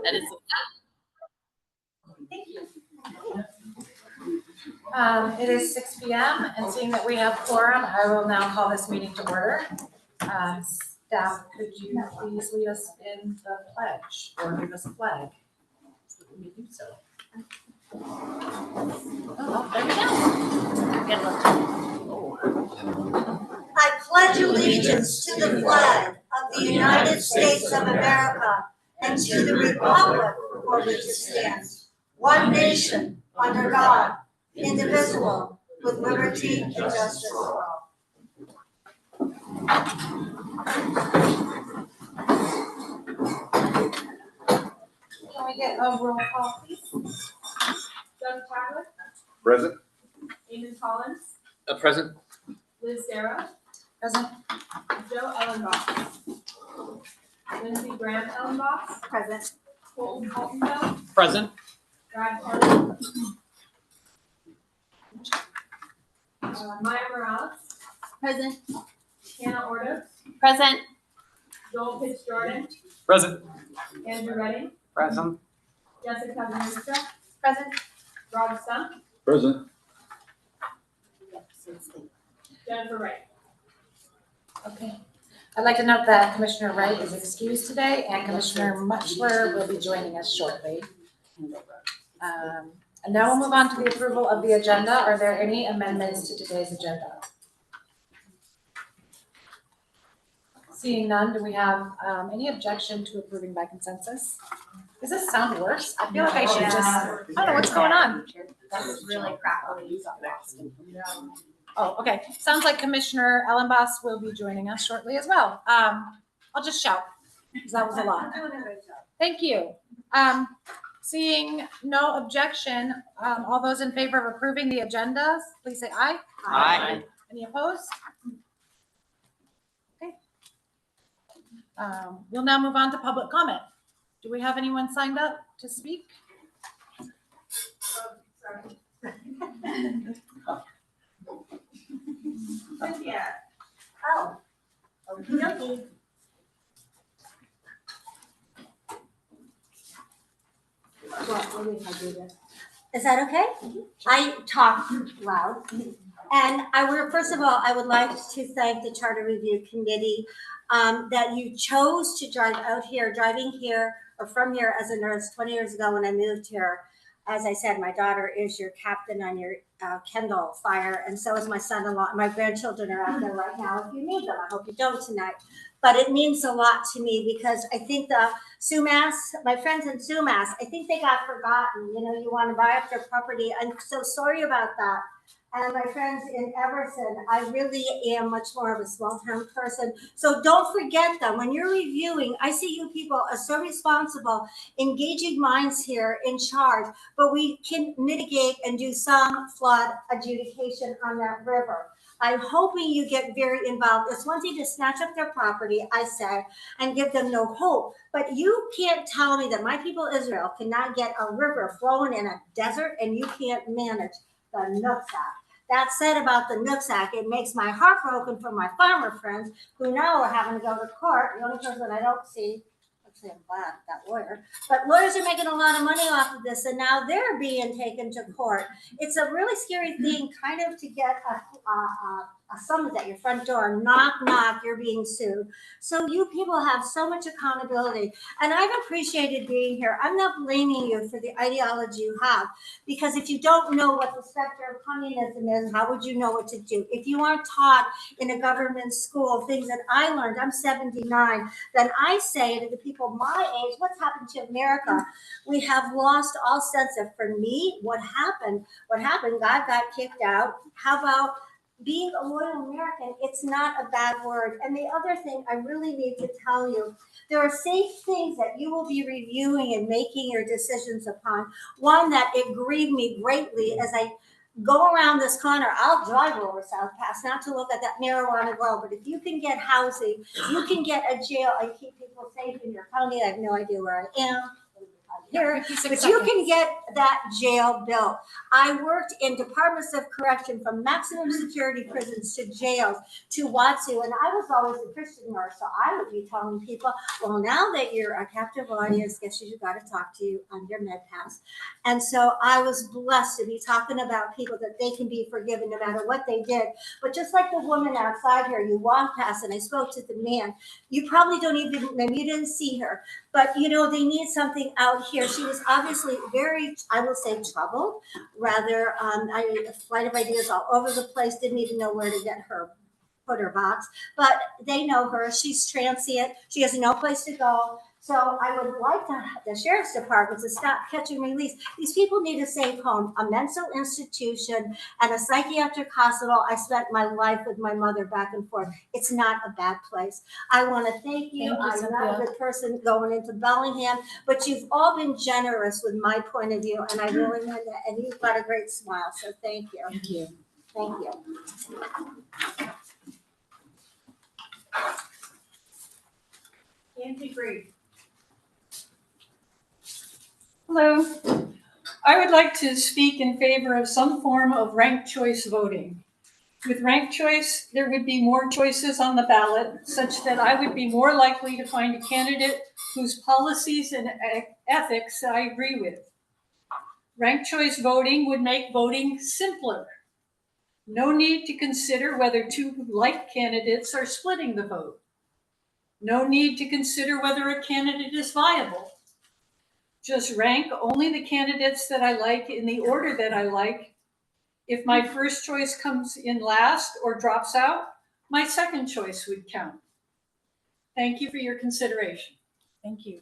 That is. Thank you. It is 6 p.m. and seeing that we have quorum, I will now call this meeting to order. Staff, could you please lead us in the pledge or give us a flag? We do so. Oh, there we go. I pledge allegiance to the flag of the United States of America and to the republic for which it stands, one nation, under God, indivisible, with liberty and justice for all. Can we get a roll call, please? Doug Chadwick, Present. Eamon Collins, Present. Liz Sarah, Present. Joe Ellenboss, Lindsey Graham Ellenboss, Present. Colton Altenfeld, Present. Brad Carter, Maya Morales, Present. Hannah Ordo, Present. Joel Fitzjordan, Present. Andrew Redding, Present. Jessica Venusta, Present. Rob Stump, Present. Jennifer Wright. Okay. I'd like to note that Commissioner Wright is excused today and Commissioner Muchler will be joining us shortly. And now we'll move on to the approval of the agenda. Are there any amendments to today's agenda? Seeing none, do we have any objection to approving by consensus? Does this sound worse? I feel like I should just, I don't know what's going on. That's really crackly. Oh, okay. Sounds like Commissioner Ellenboss will be joining us shortly as well. I'll just shout, because that was a lot. Thank you. Seeing no objection, all those in favor of approving the agendas, please say aye. Aye. Any opposed? Okay. We'll now move on to public comment. Do we have anyone signed up to speak? Cynthia. Oh. Okay. Is that okay? I talk loud. And first of all, I would like to thank the Charter Review Committee that you chose to driving here or from here as a nurse 20 years ago when I moved here. As I said, my daughter is your captain on your Kendall fire, and so is my son-in-law. My grandchildren are out there right now if you need them. I hope you don't tonight. But it means a lot to me because I think the Sumas, my friends in Sumas, I think they got forgotten. You know, you want to buy up their property. I'm so sorry about that. And my friends in Everson, I really am much more of a small town person. So don't forget them. When you're reviewing, I see you people are so responsible, engaging minds here in charge, but we can mitigate and do some flood adjudication on that river. I'm hoping you get very involved. It's one thing to snatch up their property, I said, and give them no hope. But you can't tell me that my people Israel cannot get a river flowing in a desert and you can't manage the Nooksack. That said about the Nooksack, it makes my heart broken for my farmer friends who now are having to go to court. The only person I don't see, actually I'm glad that lawyer, but lawyers are making a lot of money off of this and now they're being taken to court. It's a really scary thing kind of to get a summons at your front door, knock, knock, you're being sued. So you people have so much accountability and I've appreciated being here. I'm not blaming you for the ideology you have because if you don't know what the specter of communism is, how would you know what to do? If you aren't taught in a government school things that I learned, I'm 79, then I say to the people my age, what's happened to America? We have lost all sense of, for me, what happened, God got kicked out. How about being a loyal American? It's not a bad word. And the other thing I really need to tell you, there are safe things that you will be reviewing and making your decisions upon. One that it grieved me greatly as I go around this corner, I'll drive over South Pass, not to look at that marijuana grow, but if you can get housing, you can get a jail and keep people safe in your county. I have no idea where I am. here, 56 but you seconds. can get that jail built. I worked in departments of correction from maximum security prisons to jails to Watsu, and I was always a Christian nurse, so I would be telling people, well, now that you're a captive audience, guess who you got to talk to on your med pass? And so I was blessed to be talking about people that they can be forgiven no matter what they did. But just like the woman outside here, you walk past, and I spoke to the man. You probably don't even, maybe you didn't see her, but you know, they need something out here. She was obviously very, I will say, troubled. Rather, a flight of ideas all over the place, didn't even know where to get her, put her box. But they know her. She's transient. She has no place to go. So I would like the sheriff's department to stop catch and release. These people need a safe home, a mental institution, and a psychiatric hospital. I spent my life with my mother back and forth. It's not a bad place. I want to thank you. Thank you, I'm not a Cynthia. good person going into Bellingham, but you've all been generous with my point of view, and I really meant that. And you've got a great smile, so thank you. Thank you. Thank you. Angie Green. Hello. I would like to speak in favor of some form of ranked choice voting. With ranked choice, there would be more choices on the ballot, such that I would be more likely to find a candidate whose policies and ethics I agree with. Ranked choice voting would make voting simpler. No need to consider whether two like candidates are splitting the vote. No need to consider whether a candidate is viable. Just rank only the candidates that I like in the order that I like. If my first choice comes in last or drops out, my second choice would count. Thank you for your consideration. Thank you.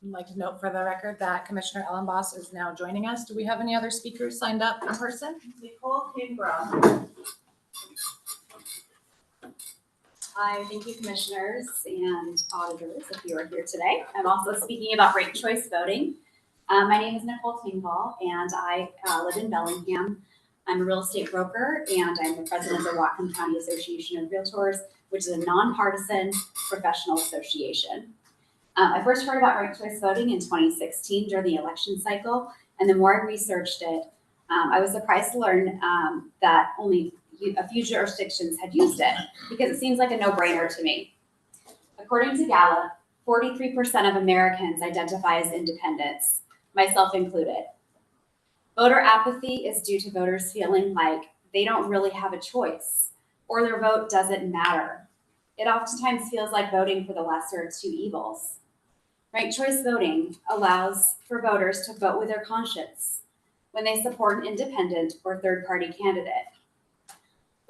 I'd like to note for the record that Commissioner Ellenboss is now joining us. Do we have any other speakers signed up in person? Nicole Kinbrough. Hi, thank you commissioners and auditors if you are here today. I'm also speaking about ranked choice voting. My name is Nicole Tingval and I live in Bellingham. I'm a real estate broker and I'm the president of the Whatcom County Association of Realtors, which is a nonpartisan professional association. I first heard about ranked choice voting in 2016 during the election cycle, and the more I researched it, I was surprised to learn that only a few jurisdictions had used it because it seems like a no-brainer to me. According to Gallup, 43% of Americans identify as independents, myself included. Voter apathy is due to voters feeling like they don't really have a choice or their vote doesn't matter. It oftentimes feels like voting for the lesser of two evils. Ranked choice voting allows for voters to vote with their conscience when they support an independent or third-party candidate.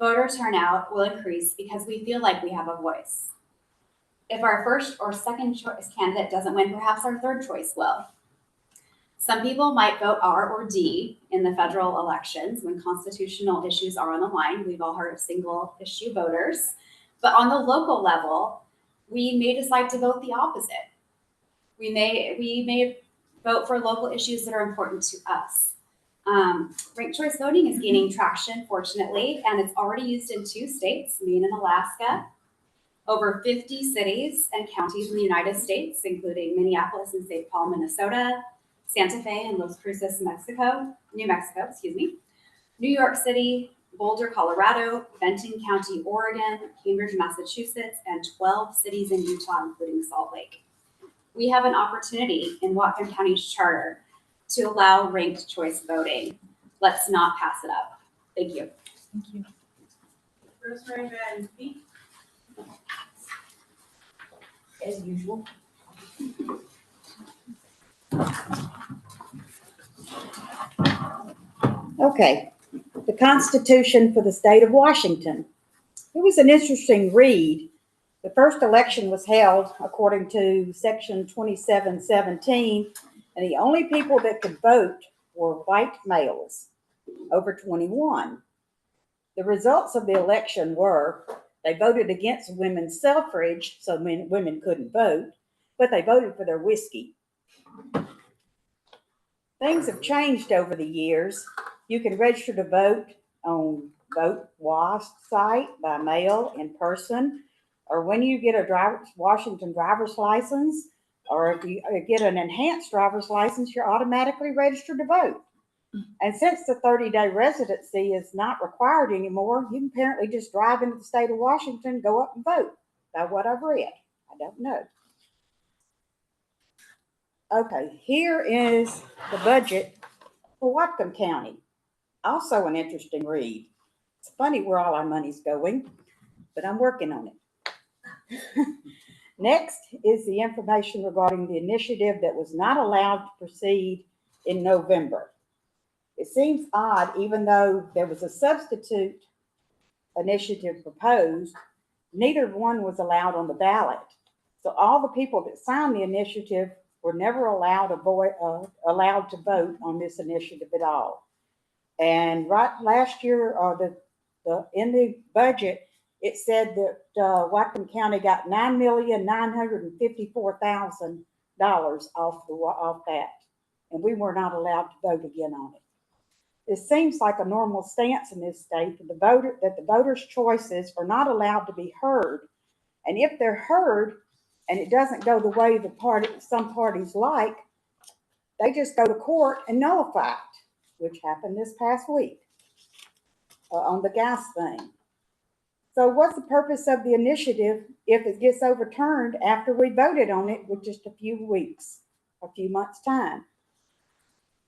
Voter turnout will increase because we feel like we have a voice. If our first or second choice candidate doesn't win, perhaps our third choice will. Some people might vote R or D in the federal elections when constitutional issues are on the line. We've all heard of single issue voters. But on the local level, we may decide to vote the opposite. We may vote for local issues that are important to us. Ranked choice voting is gaining traction, fortunately, and it's already used in 2 states, Maine and Alaska, over 50 cities and counties in the United States, including Minneapolis and St. Paul, Minnesota, Santa Fe and Los Cruces, New Mexico, New York City, Boulder, Colorado, Benton County, Oregon, Cambridge, Massachusetts, and 12 cities in Utah, including Salt Lake. We have an opportunity in Whatcom County Charter to allow ranked choice voting. Let's not pass it up. Thank you. Thank you. Rosemary Van Beek. As usual. Okay, the Constitution for the state of Washington. It was an interesting read. The first election was held according to section 2717, and the only people that could vote were white males over 21. The results of the election were they voted against women's suffrage, so women couldn't vote, but they voted for their whiskey. Things have changed over the years. You can register to vote on Vote WASP site by mail, in person, or when you get a Washington driver's license, or if you get an enhanced driver's license, you're automatically registered to vote. And since the 30-day residency is not required anymore, you can apparently just drive into the state of Washington, go up and vote. By what I've read, I don't know. Okay, here is the budget for Whatcom County. Also an interesting read. It's funny where all our money's going, but I'm working on it. Next is the information regarding the initiative that was not allowed to proceed in November. It seems odd, even though there was a substitute initiative proposed, neither one was allowed on the ballot. So all the people that signed the initiative were never allowed to vote on this initiative at all. And right last year, in the budget, it said that Whatcom County got $9,954,000 off that, and we were not allowed to vote again on it. It seems like a normal stance in this state that the voters' choices are not allowed to be heard, and if they're heard and it doesn't go the way some parties like, they just go to court and nullify it, which happened this past week on the gas thing. So what's the purpose of the initiative if it gets overturned after we voted on it with just a few months' time?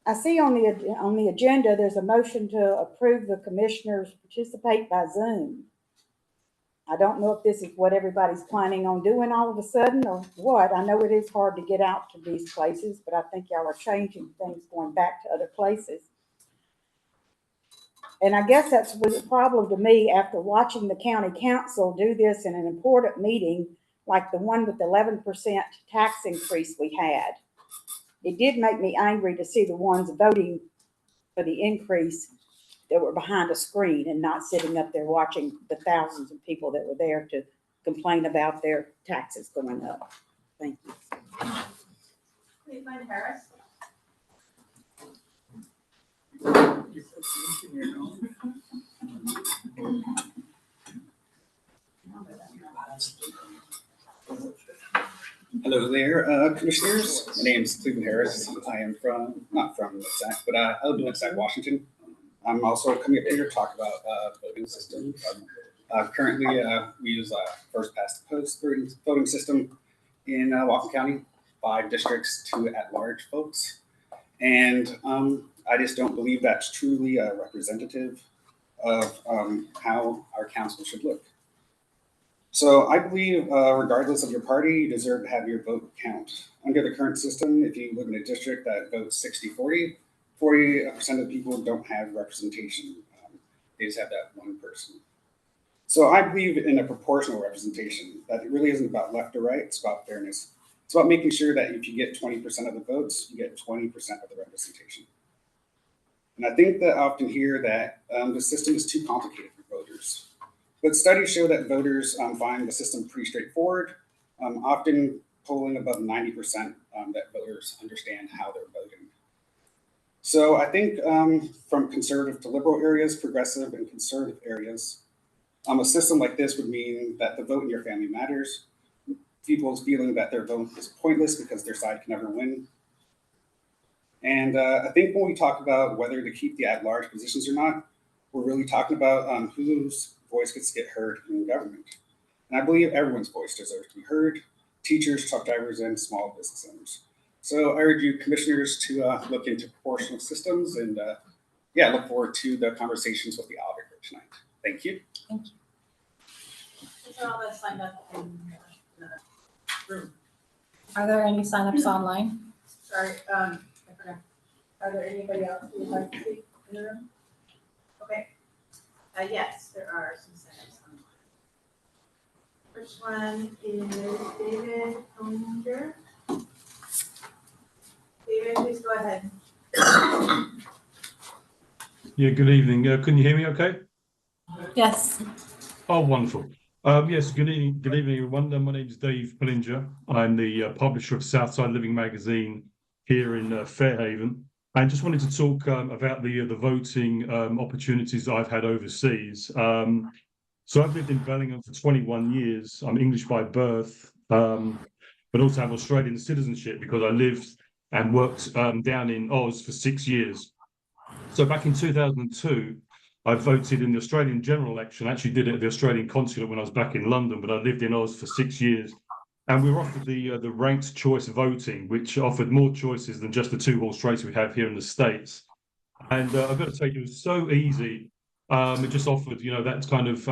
I see on the agenda, there's a motion to approve the commissioners participate by Zoom. I don't know if this is what everybody's planning on doing all of a sudden or what. I know it is hard to get out to these places, but I think y'all are changing things, going back to other places. And I guess that's was a problem to me after watching the county council do this in an important meeting, like the one with the 11% tax increase we had. It did make me angry to see the ones voting for the increase that were behind a screen and not sitting up there watching the thousands of people that were there to complain about their taxes going up. Thank you. Cleveland Harris. Hello there, commissioners. My name is Cleveland Harris. I am not from Nooksack, but I live in Nooksack, Washington. I'm also coming up here to talk about voting systems. Currently, we use a first past the post voting system in Whatcom County, 5 districts, 2 at-large votes. And I just don't believe that's truly representative of how our council should look. So I believe regardless of your party, you deserve to have your vote count. Under the current system, if you live in a district that votes 60-40, 40% of people don't have representation. They just have that one person. So I believe in a proportional representation, that it really isn't about left or right, it's about fairness. It's about making sure that if you get 20% of the votes, you get 20% of the representation. And I think that I often hear that the system is too complicated for voters. But studies show that voters find the system pretty straightforward, often polling above 90% that voters understand how they're voting. So I think from conservative to liberal areas, progressive and conservative areas, a system like this would mean that the vote in your family matters. People's feeling that their vote is pointless because their side can never win. And I think when we talk about whether to keep the at-large positions or not, we're really talking about whose voice gets to get heard in government. And I believe everyone's voice deserves to be heard: teachers, truck drivers, and small business owners. So I urge you commissioners to look into proportional systems and look forward to the conversations with the auditor tonight. Thank you. Thank you. These are all that signed up in the room. Are there any signups online? Sorry, I forgot. Are there anybody else who would like to speak in the room? Okay. Yes, there are some signups online. First one is David Hollinger. David, please go ahead. Yeah, good evening. Can you hear me okay? Yes. Oh, wonderful. Yes, good evening, everyone. My name is Dave Hollinger. I'm the publisher of Southside Living magazine here in Fairhaven. I just wanted to talk about the voting opportunities that I've had overseas. So I've lived in Bellingham for 21 years. I'm English by birth. but also have Australian citizenship because I lived and worked down in Oz for 6 years. So back in 2002, I voted in the Australian general election. I actually did it at the Australian consulate when I was back in London, but I lived in Oz for 6 years. And we were offered the ranked choice voting, which offered more choices than just the 2-horse race we have here in the States. And I've got to tell you, it was so easy. It just offered, that kind of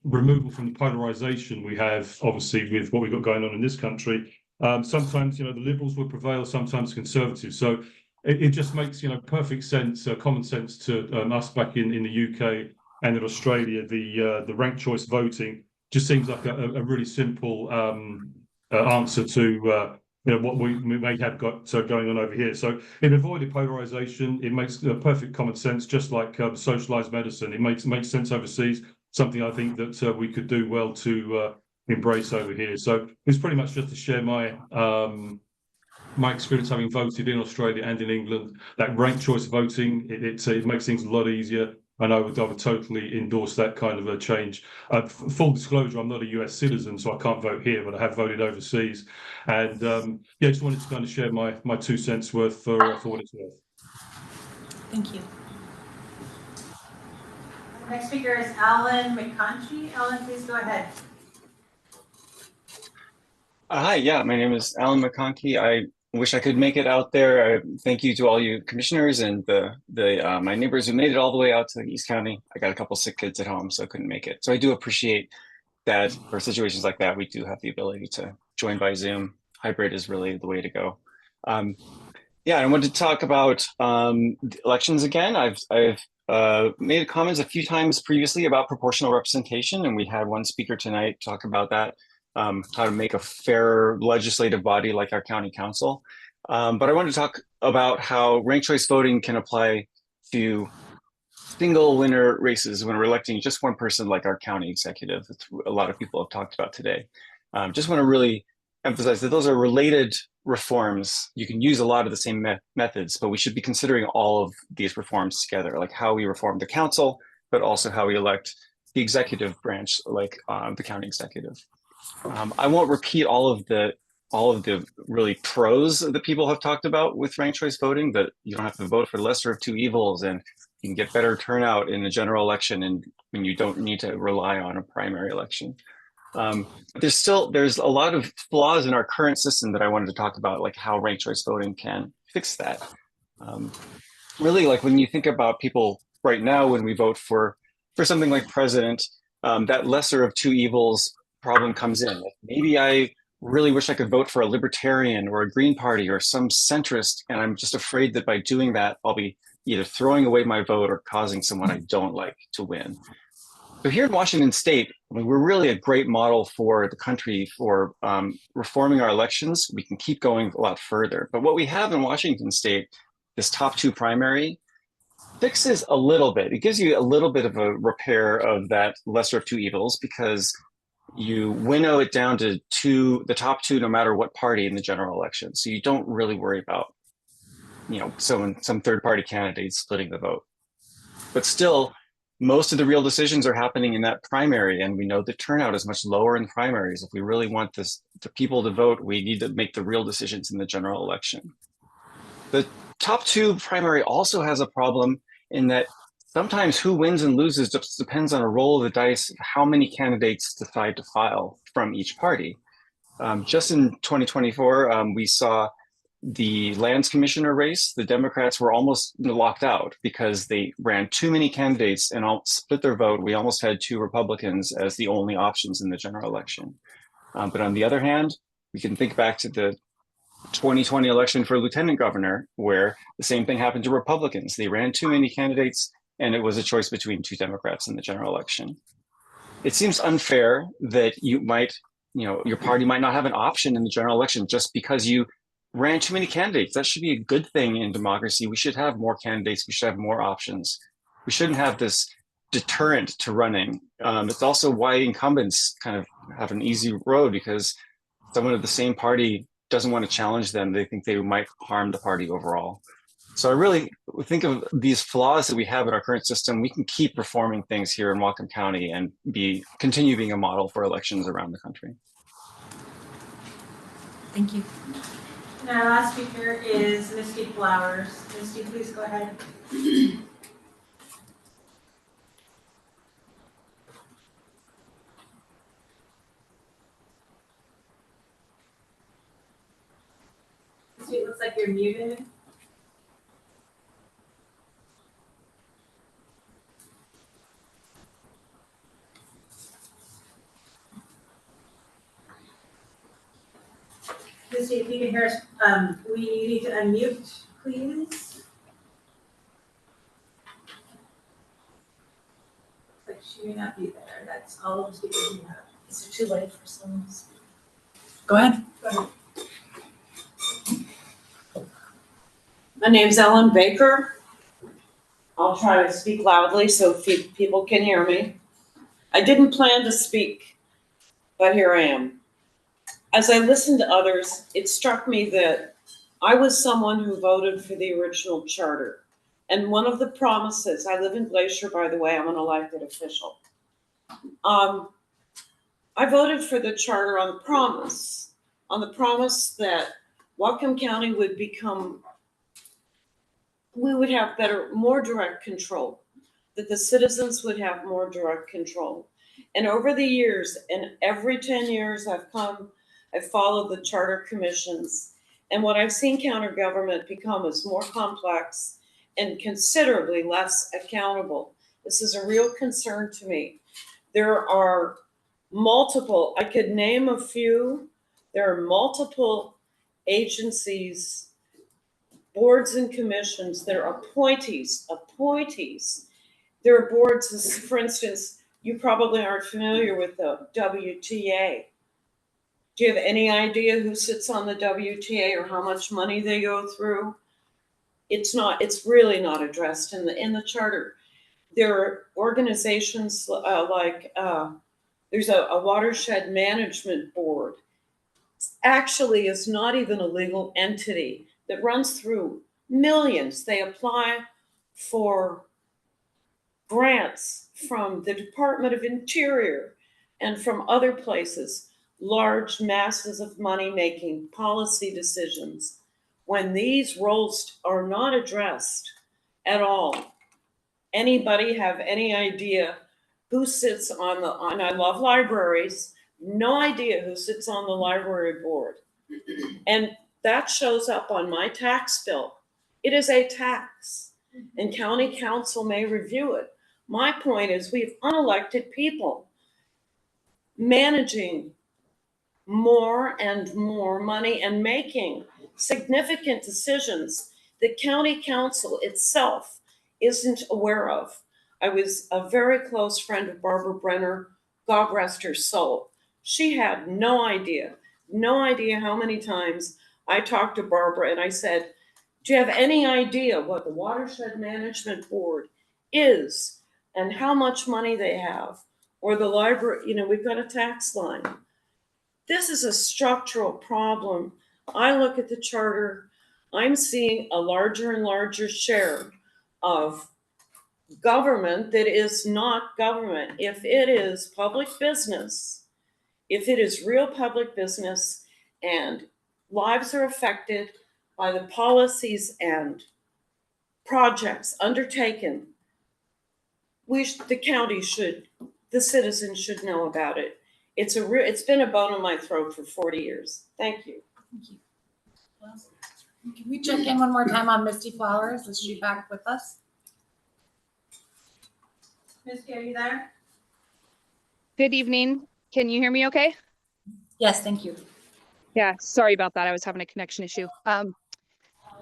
removal from the polarization we have, obviously, with what we've got going on in this country. Sometimes, the Liberals will prevail, sometimes Conservatives. So it just makes, perfect sense, common sense to us back in the UK and in Australia. The ranked choice voting just seems like a really simple answer to what we may have got going on over here. So it avoided polarization. It makes perfect common sense, just like socialized medicine. It makes sense overseas. Something I think that we could do well to embrace over here. So it's pretty much just to share my experience having voted in Australia and in England. That ranked choice voting, it makes things a lot easier. And I would totally endorse that kind of a change. Full disclosure, I'm not a US citizen, so I can't vote here, but I have voted overseas. And just wanted to kind of share my 2 cents worth for what it's worth. Thank you. Next speaker is Alan McConkey. Alan, please go ahead. Hi, yeah, my name is Alan McConkey. I wish I could make it out there. Thank you to all you commissioners and my neighbors who made it all the way out to East County. I got a couple sick kids at home, so I couldn't make it. So I do appreciate that for situations like that, we do have the ability to join by Zoom. Hybrid is really the way to go. I wanted to talk about elections again. I've made comments a few times previously about proportional representation, and we had one speaker tonight talk about that. How to make a fairer legislative body like our county council. But I want to talk about how ranked choice voting can apply to single winner races when we're electing just one person like our county executive. That's a lot of people have talked about today. Just want to really emphasize that those are related reforms. You can use a lot of the same methods, but we should be considering all of these reforms together, like how we reform the council, but also how we elect the executive branch, like the county executive. I won't repeat all of the really pros that people have talked about with ranked choice voting, that you don't have to vote for the lesser of 2 evils, and you can get better turnout in a general election, and when you don't need to rely on a primary election. There's a lot of flaws in our current system that I wanted to talk about, like how ranked choice voting can fix that. Really, like when you think about people right now, when we vote for something like president, that lesser of 2 evils problem comes in. Like maybe I really wish I could vote for a libertarian or a Green Party or some centrist, and I'm just afraid that by doing that, I'll be either throwing away my vote or causing someone I don't like to win. So here in Washington State, we're really a great model for the country for reforming our elections. We can keep going a lot further. But what we have in Washington State, this top 2 primary, fixes a little bit. It gives you a little bit of a repair of that lesser of 2 evils, because you winnow it down to the top 2, no matter what party in the general election. So you don't really worry about, some third-party candidates splitting the vote. But still, most of the real decisions are happening in that primary, and we know the turnout is much lower in primaries. If we really want the people to vote, we need to make the real decisions in the general election. The top 2 primary also has a problem in that sometimes who wins and loses just depends on a roll of the dice, how many candidates decide to file from each party. Just in 2024, we saw the lands commissioner race. The Democrats were almost locked out because they ran too many candidates and all split their vote. We almost had 2 Republicans as the only options in the general election. But on the other hand, we can think back to the 2020 election for lieutenant governor, where the same thing happened to Republicans. They ran too many candidates, and it was a choice between 2 Democrats in the general election. It seems unfair that your party might not have an option in the general election just because you ran too many candidates. That should be a good thing in democracy. We should have more candidates. We should have more options. We shouldn't have this deterrent to running. It's also why incumbents kind of have an easy road, because someone of the same party doesn't want to challenge them. They think they might harm the party overall. So I really think of these flaws that we have in our current system. We can keep reforming things here in Whatcom County and continue being a model for elections around the country. Thank you. And our last speaker is Misty Flowers. Misty, please go ahead. Misty, it looks like you're muted. Misty, if you can hear us, we need to unmute, please. Like she may not be there. That's all the speakers we have. Is it too late for someone to speak? Go ahead. My name's Ellen Baker. I'll try to speak loudly so people can hear me. I didn't plan to speak, but here I am. As I listened to others, it struck me that I was someone who voted for the original charter. And one of the promises, I live in Glacier, by the way, I'm an elected official. I voted for the charter on the promise that Whatcom County would become, we would have more direct control, that the citizens would have more direct control. And over the years, and every 10 years I've followed the charter commissions. And what I've seen county government become is more complex and considerably less accountable. This is a real concern to me. There are multiple, I could name a few, there are multiple agencies, boards and commissions that are appointees. There are boards, for instance, you probably aren't familiar with the WTA. Do you have any idea who sits on the WTA or how much money they go through? It's really not addressed in the charter. There are organizations there's a watershed management board. Actually, it's not even a legal entity that runs through millions. They apply for grants from the Department of Interior and from other places, large masses of money making policy decisions. When these roles are not addressed at all, anybody have any idea who sits and I love libraries, no idea who sits on the library board. And that shows up on my tax bill. It is a tax, and county council may review it. My point is we have unelected people managing more and more money and making significant decisions that county council itself isn't aware of. I was a very close friend of Barbara Brenner, God rest her soul. She had no idea how many times I talked to Barbara and I said, do you have any idea what the Watershed Management Board is and how much money they have? Or the library, we've got a tax line. This is a structural problem. I look at the charter, I'm seeing a larger and larger share of government that is not government. If it is public business, if it is real public business and lives are affected by the policies and projects undertaken, the citizens should know about it. It's been a bone in my throat for 40 years. Thank you. Can we check in one more time on Misty Flowers? Is she back with us? Misty, are you there? Good evening. Can you hear me okay? Yes, thank you. Yeah, sorry about that. I was having a connection issue.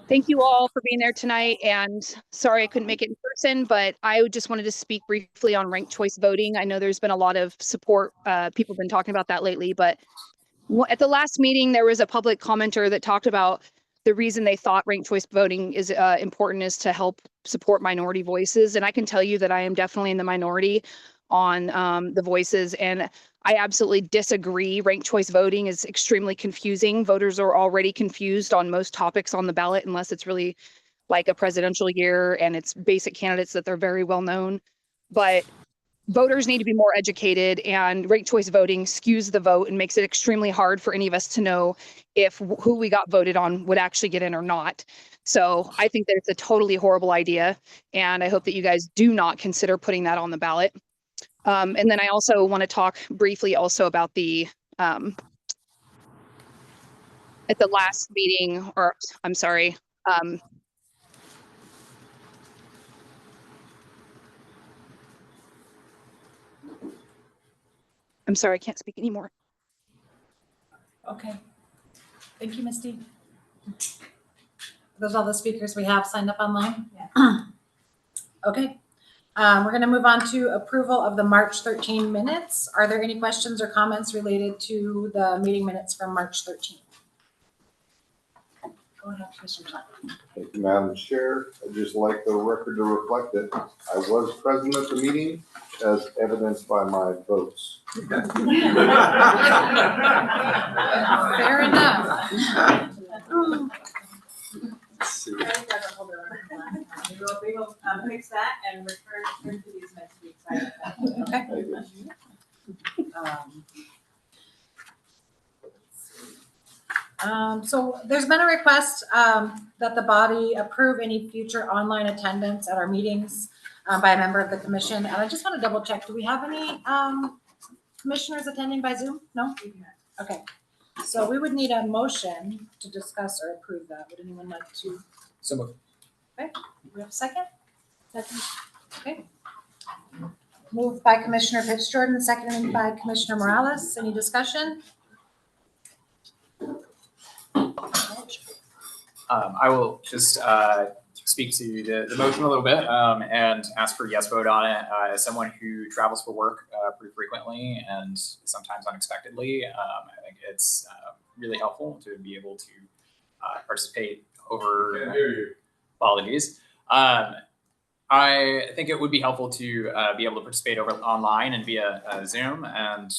Thank you all for being there tonight, and sorry I couldn't make it in person, but I just wanted to speak briefly on ranked choice voting. I know there's been a lot of support. People have been talking about that lately, but at the last meeting, there was a public commenter that talked about the reason they thought ranked choice voting is important is to help support minority voices. And I can tell you that I am definitely in the minority on the voices, and I absolutely disagree. Ranked choice voting is extremely confusing. Voters are already confused on most topics on the ballot, unless it's really like a presidential year and it's basic candidates that they're very well known. But voters need to be more educated, and ranked choice voting skews the vote and makes it extremely hard for any of us to know if who we got voted on would actually get in or not. So I think that it's a totally horrible idea, and I hope that you guys do not consider putting that on the ballot. And then I also want to talk briefly also about the at the last meeting, or I'm sorry, I'm sorry, I can't speak anymore. Okay. Thank you, Misty. Those are all the speakers we have signed up online? Yeah. Okay. We're going to move on to approval of the March 13 minutes. Are there any questions or comments related to the meeting minutes from March 13th? Go ahead, Commissioner Chapman. Thank you, Madam Chair. I'd just like the record to reflect that I was present at the meeting as evidenced by my votes. Fair enough. We will fix that and return to these next week. So there's been a request that the body approve any future online attendance at our meetings by a member of the commission. And I just want to double check, do we have any commissioners attending by Zoom? No? Okay. So we would need a motion to discuss or approve that. Would anyone like to? So moved. Okay, do we have a second? Second. Okay. Moved by Commissioner Pitts Jordan, seconded by Commissioner Morales. Any discussion? I will just speak to the motion a little bit and ask for a yes vote on it. As someone who travels for work pretty frequently and sometimes unexpectedly, I think it's really helpful to be able to participate over apologies. I think it would be helpful to be able to participate over online and via Zoom, and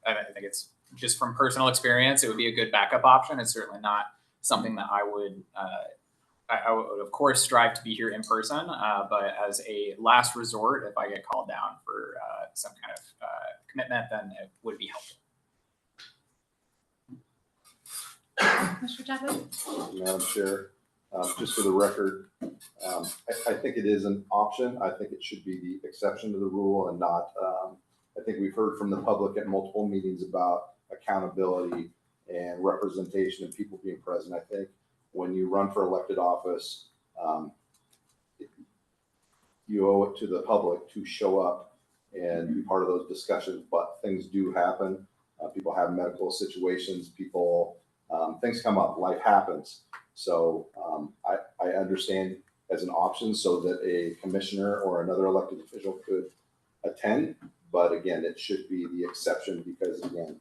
I think it's just from personal experience, it would be a good backup option. It's certainly not something that I would of course strive to be here in person, but as a last resort, if I get called down for some kind of commitment, then it would be helpful. Mr. Chapman? Madam Chair, just for the record, I think it is an option. I think it should be the exception to the rule and not, I think we've heard from the public at multiple meetings about accountability and representation and people being present. I think when you run for elected office, you owe it to the public to show up and be part of those discussions, but things do happen. People have medical situations, things come up, life happens. So I understand as an option so that a commissioner or another elected official could attend, but again, it should be the exception because again,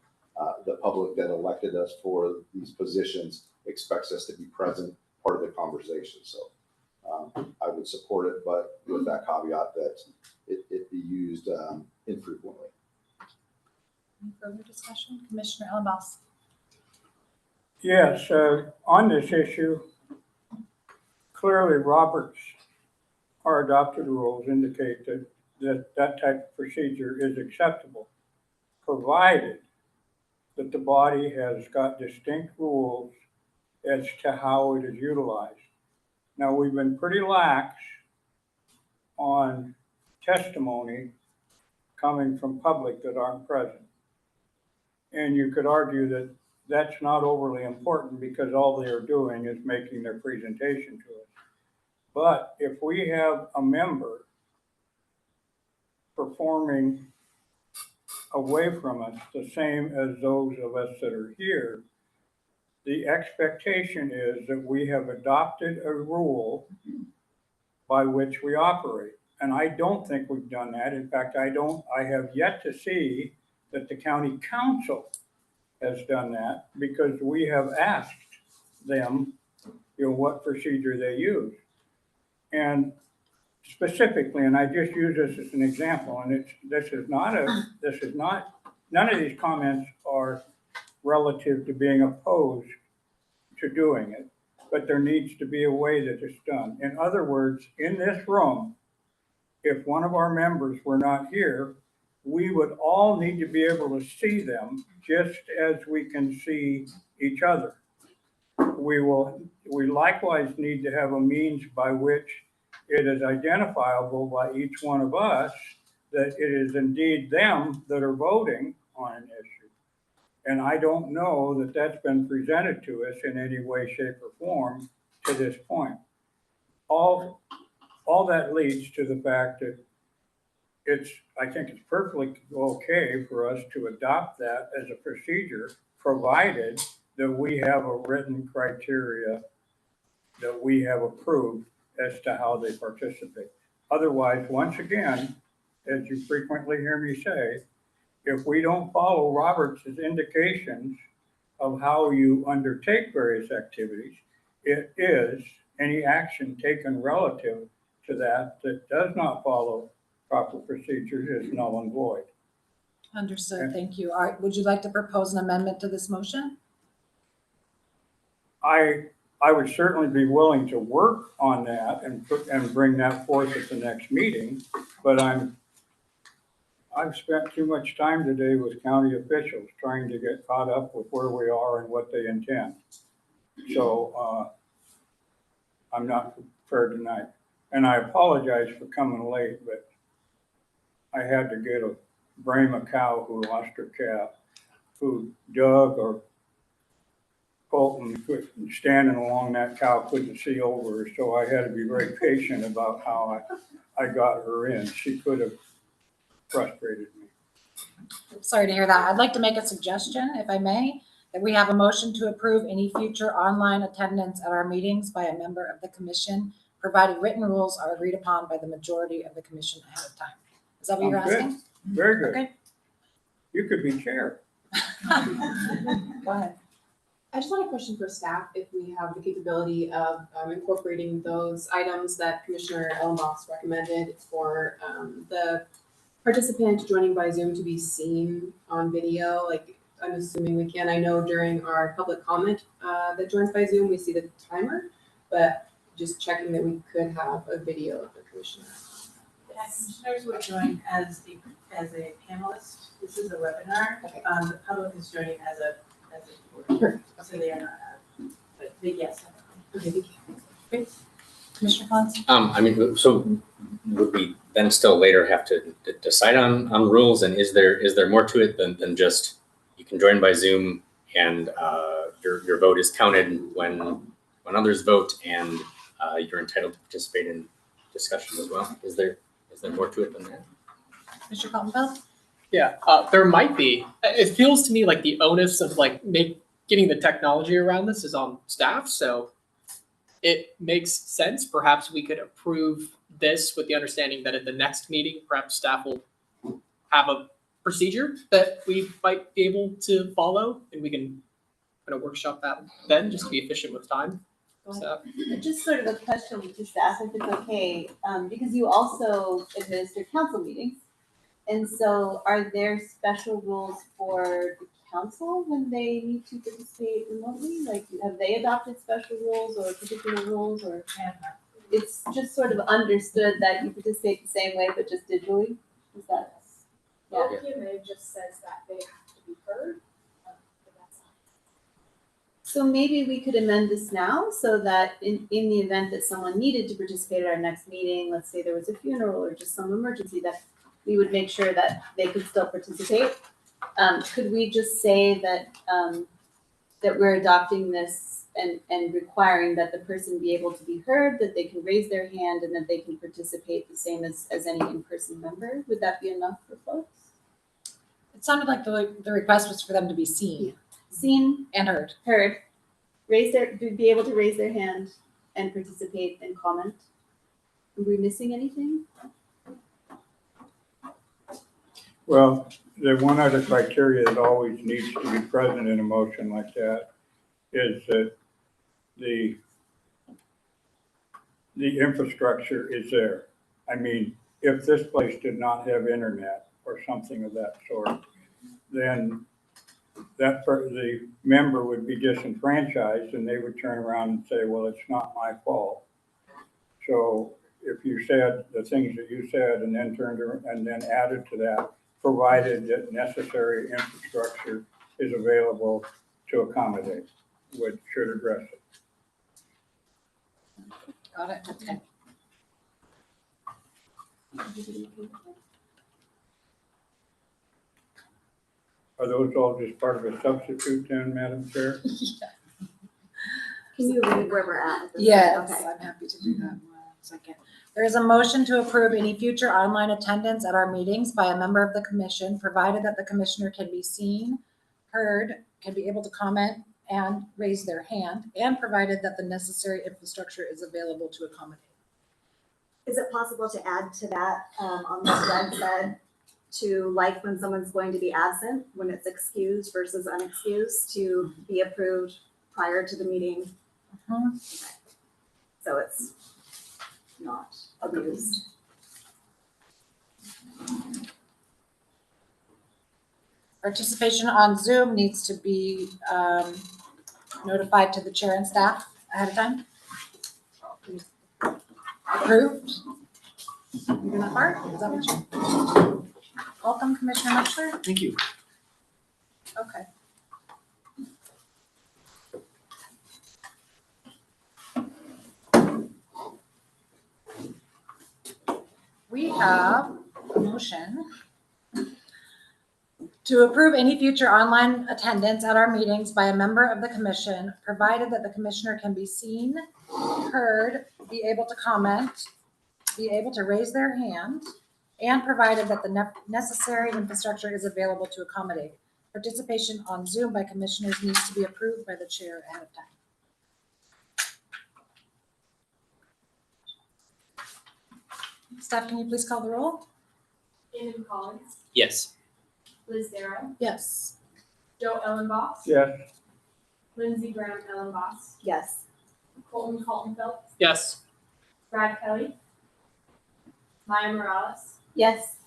the public that elected us for these positions expects us to be present, part of the conversation. So I would support it, but with that caveat that it be used infrequently. Any further discussion? Commissioner Ellenboss? Yes, on this issue, clearly Roberts, our adopted rules indicate that type of procedure is acceptable, provided that the body has got distinct rules as to how it is utilized. Now, we've been pretty lax on testimony coming from public that aren't present. And you could argue that that's not overly important because all they are doing is making their presentation to us. But if we have a member performing away from us, the same as those of us that are here, the expectation is that we have adopted a rule by which we operate. And I don't think we've done that. In fact, I have yet to see that the county council has done that because we have asked them, what procedure they use. And specifically, and I just use this as an example, and none of these comments are relative to being opposed to doing it, but there needs to be a way that it's done. In other words, in this room, if one of our members were not here, we would all need to be able to see them just as we can see each other. We likewise need to have a means by which it is identifiable by each one of us that it is indeed them that are voting on an issue. And I don't know that that's been presented to us in any way, shape, or form to this point. All that leads to the fact that I think it's perfectly okay for us to adopt that as a procedure, provided that we have a written criteria that we have approved as to how they participate. Otherwise, once again, as you frequently hear me say, if we don't follow Robert's indications of how you undertake various activities, it is any action taken relative to that does not follow proper procedures is null and void. Understood, thank you. All right, would you like to propose an amendment to this motion? I would certainly be willing to work on that and bring that forth at the next meeting, but I've spent too much time today with county officials trying to get caught up with where we are and what they intend. So I'm not prepared tonight. And I apologize for coming late, but I had to get a Brahma cow who lost her calf, who Doug or Colton standing along that cow couldn't see over her. So I had to be very patient about how I got her in. She could have frustrated me. Sorry to hear that. I'd like to make a suggestion, if I may, that we have a motion to approve any future online attendance at our meetings by a member of the commission, provided written rules are agreed upon by the majority of the commission ahead of time. Is that what you're Good. asking? Very good. Okay. You could be chair. Go ahead. I just want a question for staff, if we have the capability of incorporating those items that Commissioner Ellenboss recommended for the participant joining by Zoom to be seen on video. Like, I'm assuming we can. I know during our public comment that joins by Zoom, we see the timer, but just checking that we could have a video of the commissioner. Yeah, commissioners would join as a panelist. This is a webinar. Okay. The public is joining as a board. So they are not, but yes. Okay, thank you. Commissioner Collins? I mean, so would we then still later have to decide on rules? And is there more to it than just you can join by Zoom and your vote is counted when others vote and you're entitled to participate in discussions as well? Is there more to it than that? Mr. Kaltenfeld? Yeah, there might be. It feels to me like the onus of getting the technology around this is on staff. So it makes sense. Perhaps we could approve this with the understanding that at the next meeting, perhaps staff will have a procedure that we might be able to follow, and we can kind of workshop that then, just to be efficient with time. So. Just sort of a question to staff, if it's okay, because you also administer council meetings. And so are there special rules for the council when they need to participate remotely? Like, have they adopted special rules or particular rules, or it's just sort of understood that you participate the same way, but just digitally? Is that? Yeah. OPMA just says that they have to be heard. So maybe we could amend this now so that in the event that someone needed to participate at our next meeting, let's say there was a funeral or just some emergency, that we would make sure that they could still participate. Could we just say that that we're adopting this and requiring that the person be able to be heard, that they can raise their hand, and that they can participate the same as any in-person member? Would that be enough for folks? It sounded like the request was for them to be seen. Yeah. Seen and heard. Heard. Be able to raise their hand and participate and comment. Are we missing anything? Well, the one other criteria that always needs to be present in a motion like that is that the infrastructure is there. I mean, if this place did not have internet or something of that sort, then the member would be disenfranchised and they would turn around and say, well, it's not my fault. So if you said the things that you said and then and then added to that, provided that necessary infrastructure is available to accommodate, which should address it. Got it, okay. Are those all just part of a substitute then, Madam Chair? Can you read where we're at? with this? Yes, Okay. I'm happy to do that. 1 second. There is a motion to approve any future online attendance at our meetings by a member of the commission, provided that the commissioner can be seen, heard, can be able to comment and raise their hand, and provided that the necessary infrastructure is available to accommodate. Is it possible to add to that, on what Doug said, to like when someone's going to be absent, when it's excused versus unexcused, to be approved prior to the meeting? Okay. So it's not abused. Participation on Zoom needs to be notified to the chair and staff ahead of time. Approved? You do that part? Is that what you? Welcome, Commissioner Muchler. Thank you. Okay. We have a motion to approve any future online attendance at our meetings by a member of the commission, provided that the commissioner can be seen, heard, be able to comment, be able to raise their hand, and provided that the necessary infrastructure is available to accommodate. Participation on Zoom by commissioners needs to be approved by the chair ahead of time. Staff, can you please call the roll? Brandon Collins, Yes. Liz Darrow, Yes. Joe Ellenboss, Yes. Lindsey Graham Ellenboss, Yes. Colton Coltonfeld, Yes. Brad Kelly, Maya Morales, Yes.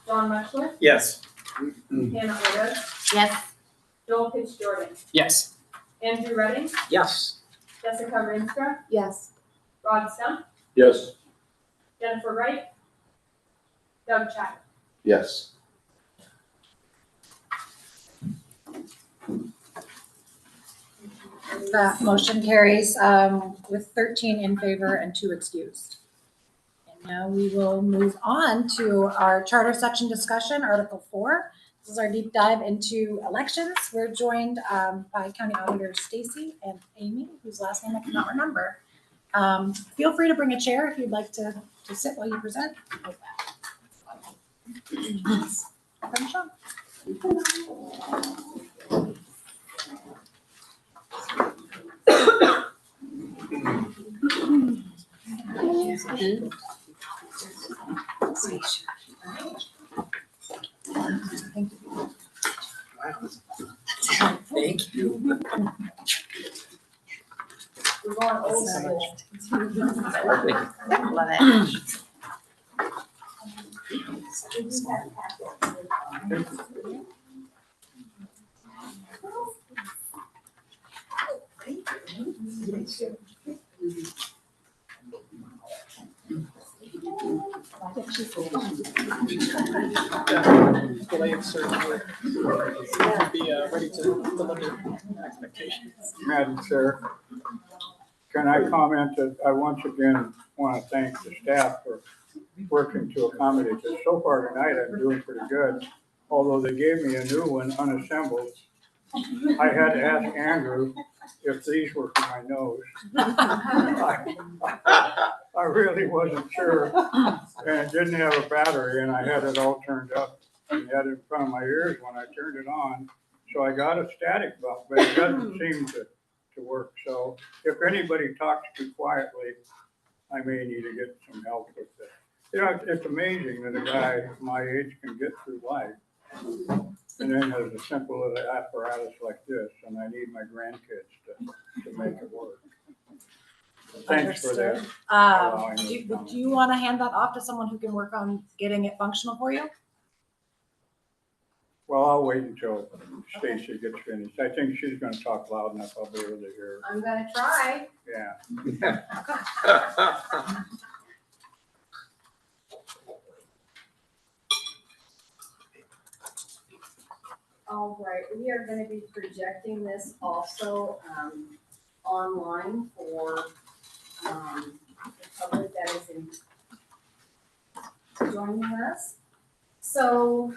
John Muchler, Yes. Hannah Ordo, Yes. Joel Pitts Jordan, Yes. Andrew Redding, Yes. Jessica Rinstra, Yes. Rod Stump, Yes. Jennifer Wright, Doug Chapman. Yes. That motion carries with 13 in favor and 2 excused. And now we will move on to our charter section discussion, Article 4. This is our deep dive into elections. We're joined by County Auditors Stacy and Amy, whose last name I cannot remember. Feel free to bring a chair if you'd like to sit while you present. From Sean. Thank you. We're going old school. Love it. Delay of surgery. Be ready to deliver expectations. Madam Chair, can I comment that I once again want to thank the staff for working to accommodate this. So far tonight, I'm doing pretty good, although they gave me a new one unassembled. I had to ask Andrew if these were for my nose. I really wasn't sure, and it didn't have a battery, and I had it all turned up and had it in front of my ears when I turned it on. So I got a static bump, but it doesn't seem to work. So if anybody talks too quietly, I may need to get some help with it. You know, it's amazing that a guy my age can get through life and then has a simple little apparatus like this, and I need my grandkids to make it work. Thanks for that. Do you want to hand that off to someone who can work on getting it functional for you? Well, I'll wait until Stacy gets finished. I think she's gonna talk loud enough, I'll be able to hear her. I'm gonna try. Yeah. we are gonna be projecting this also, online for, the public that is joining us. So,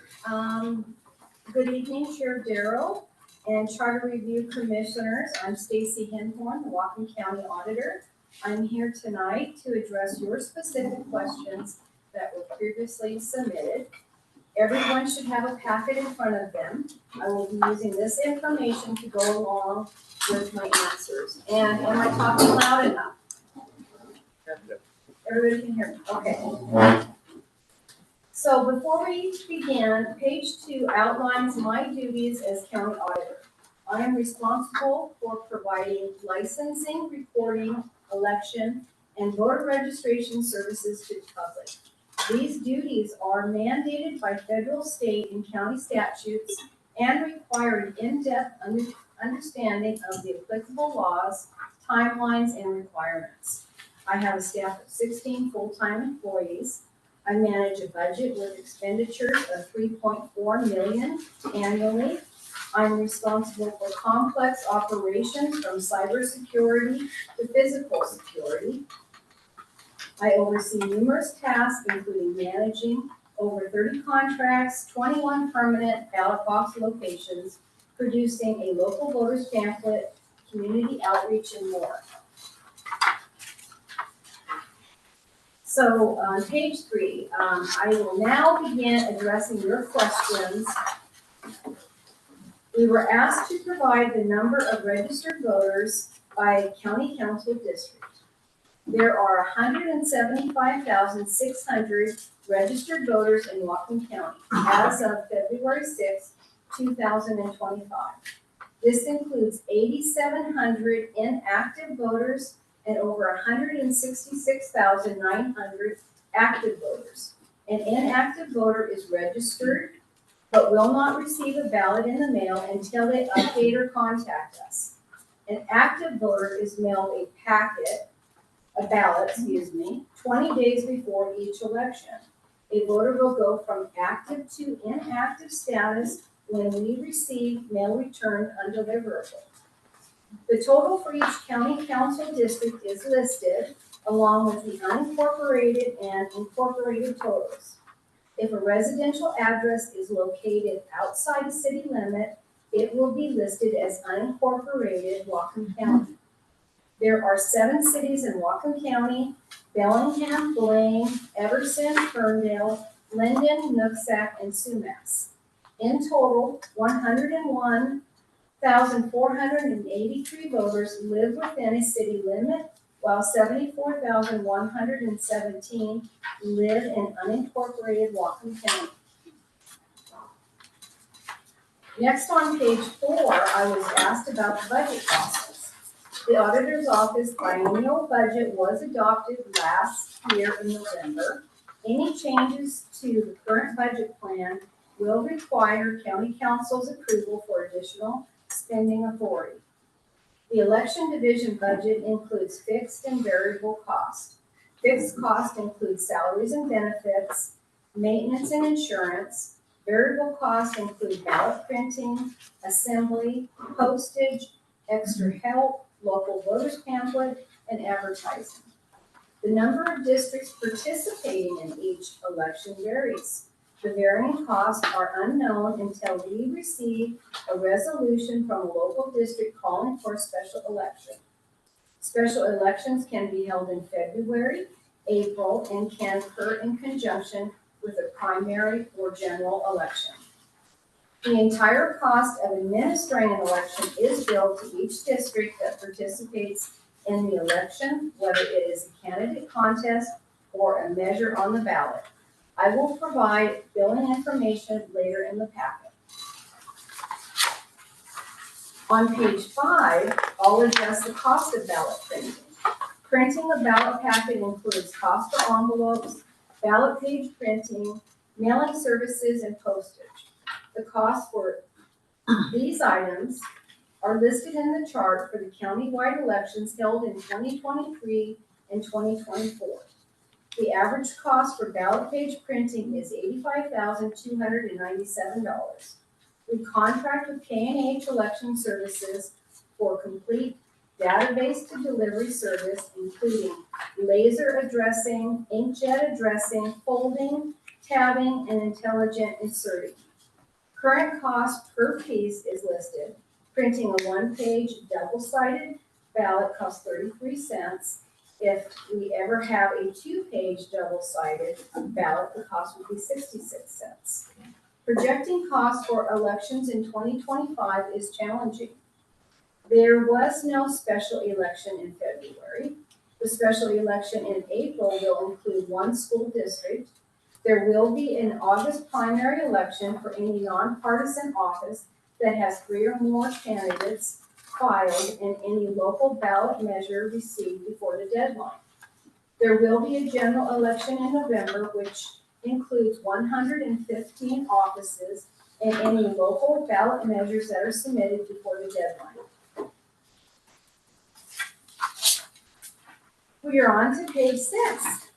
good evening, Sheriff Darrell and Charter Review Commissioners. I'm Stacy Henhorn, the Whatcom County Auditor. I'm here tonight to address your specific questions that were previously submitted. Everyone should have a packet in front of them. I will be using this information to go along with my answers. And am I talking loud enough? Everybody can hear me? Okay. So before we begin, page 2 outlines my duties as county auditor. I am responsible for providing licensing, reporting, election, and voter registration services to the public. These duties are mandated by federal, state, and county statutes and require an in-depth understanding of the applicable laws, timelines, and requirements. I have a staff of 16 full-time employees. I manage a budget with expenditures of $3.4 million annually. I'm responsible for complex operations from cybersecurity to physical security. I oversee numerous tasks, including managing over 30 contracts, 21 permanent ballot box locations, producing a local voters pamphlet, community outreach, and more. So on page 3, I will now begin addressing your questions. We were asked to provide the number of registered voters by county council district. There are 175,600 registered voters in Whatcom County as of February 6, 2025. This includes 8,700 inactive voters and over 166,900 active voters. An inactive voter is registered but will not receive a ballot in the mail until they update or contact us. An active voter is mailed a ballot, 20 days before each election. A voter will go from active to inactive status when we receive mail returned undeliverable. The total for each county council district is listed along with the unincorporated and incorporated totals. If a residential address is located outside the city limit, it will be listed as unincorporated Whatcom County. There are 7 cities in Whatcom County: Bellingham, Blaine, Everson, Ferndale, Linden, Nooksack, and Sumas. In total, 101,483 voters live within a city limit, while 74,117 live in unincorporated Whatcom County. Next on page 4, I was asked about the budget process. The auditor's office biennial budget was adopted last year in November. Any changes to the current budget plan will require county council's approval for additional spending authority. The election division budget includes fixed and variable cost. Fixed cost includes salaries and benefits, maintenance and insurance. Variable costs include ballot printing, assembly, postage, extra help, local voters pamphlet, and advertising. The number of districts participating in each election varies. The varying costs are unknown until we receive a resolution from a local district calling for a special election. Special elections can be held in February, April, and can occur in conjunction with a primary or general election. The entire cost of administering an election is billed to each district that participates in the election, whether it is a candidate contest or a measure on the ballot. I will provide billing information later in the packet. On page 5, I'll address the cost of ballot printing. Printing a ballot packet includes cost for envelopes, ballot page printing, mailing services, and postage. The costs for these items are listed in the chart for the countywide elections held in 2023 and 2024. The average cost for ballot page printing is $85,297. We contract with K&H Election Services for complete database to delivery service, including laser addressing, inkjet addressing, folding, tabbing, and intelligent inserting. Current cost per piece is listed. Printing a one-page double-sided ballot costs 33 cents. If we ever have a two-page double-sided ballot, the cost would be 66 cents. Projecting costs for elections in 2025 is challenging. There was no special election in February. The special election in April will include one school district. There will be an August primary election for any nonpartisan office that has 3 or more candidates filed and any local ballot measure received before the deadline. There will be a general election in November, which includes 115 offices and any local ballot measures that are submitted before the deadline. We are on to page 6,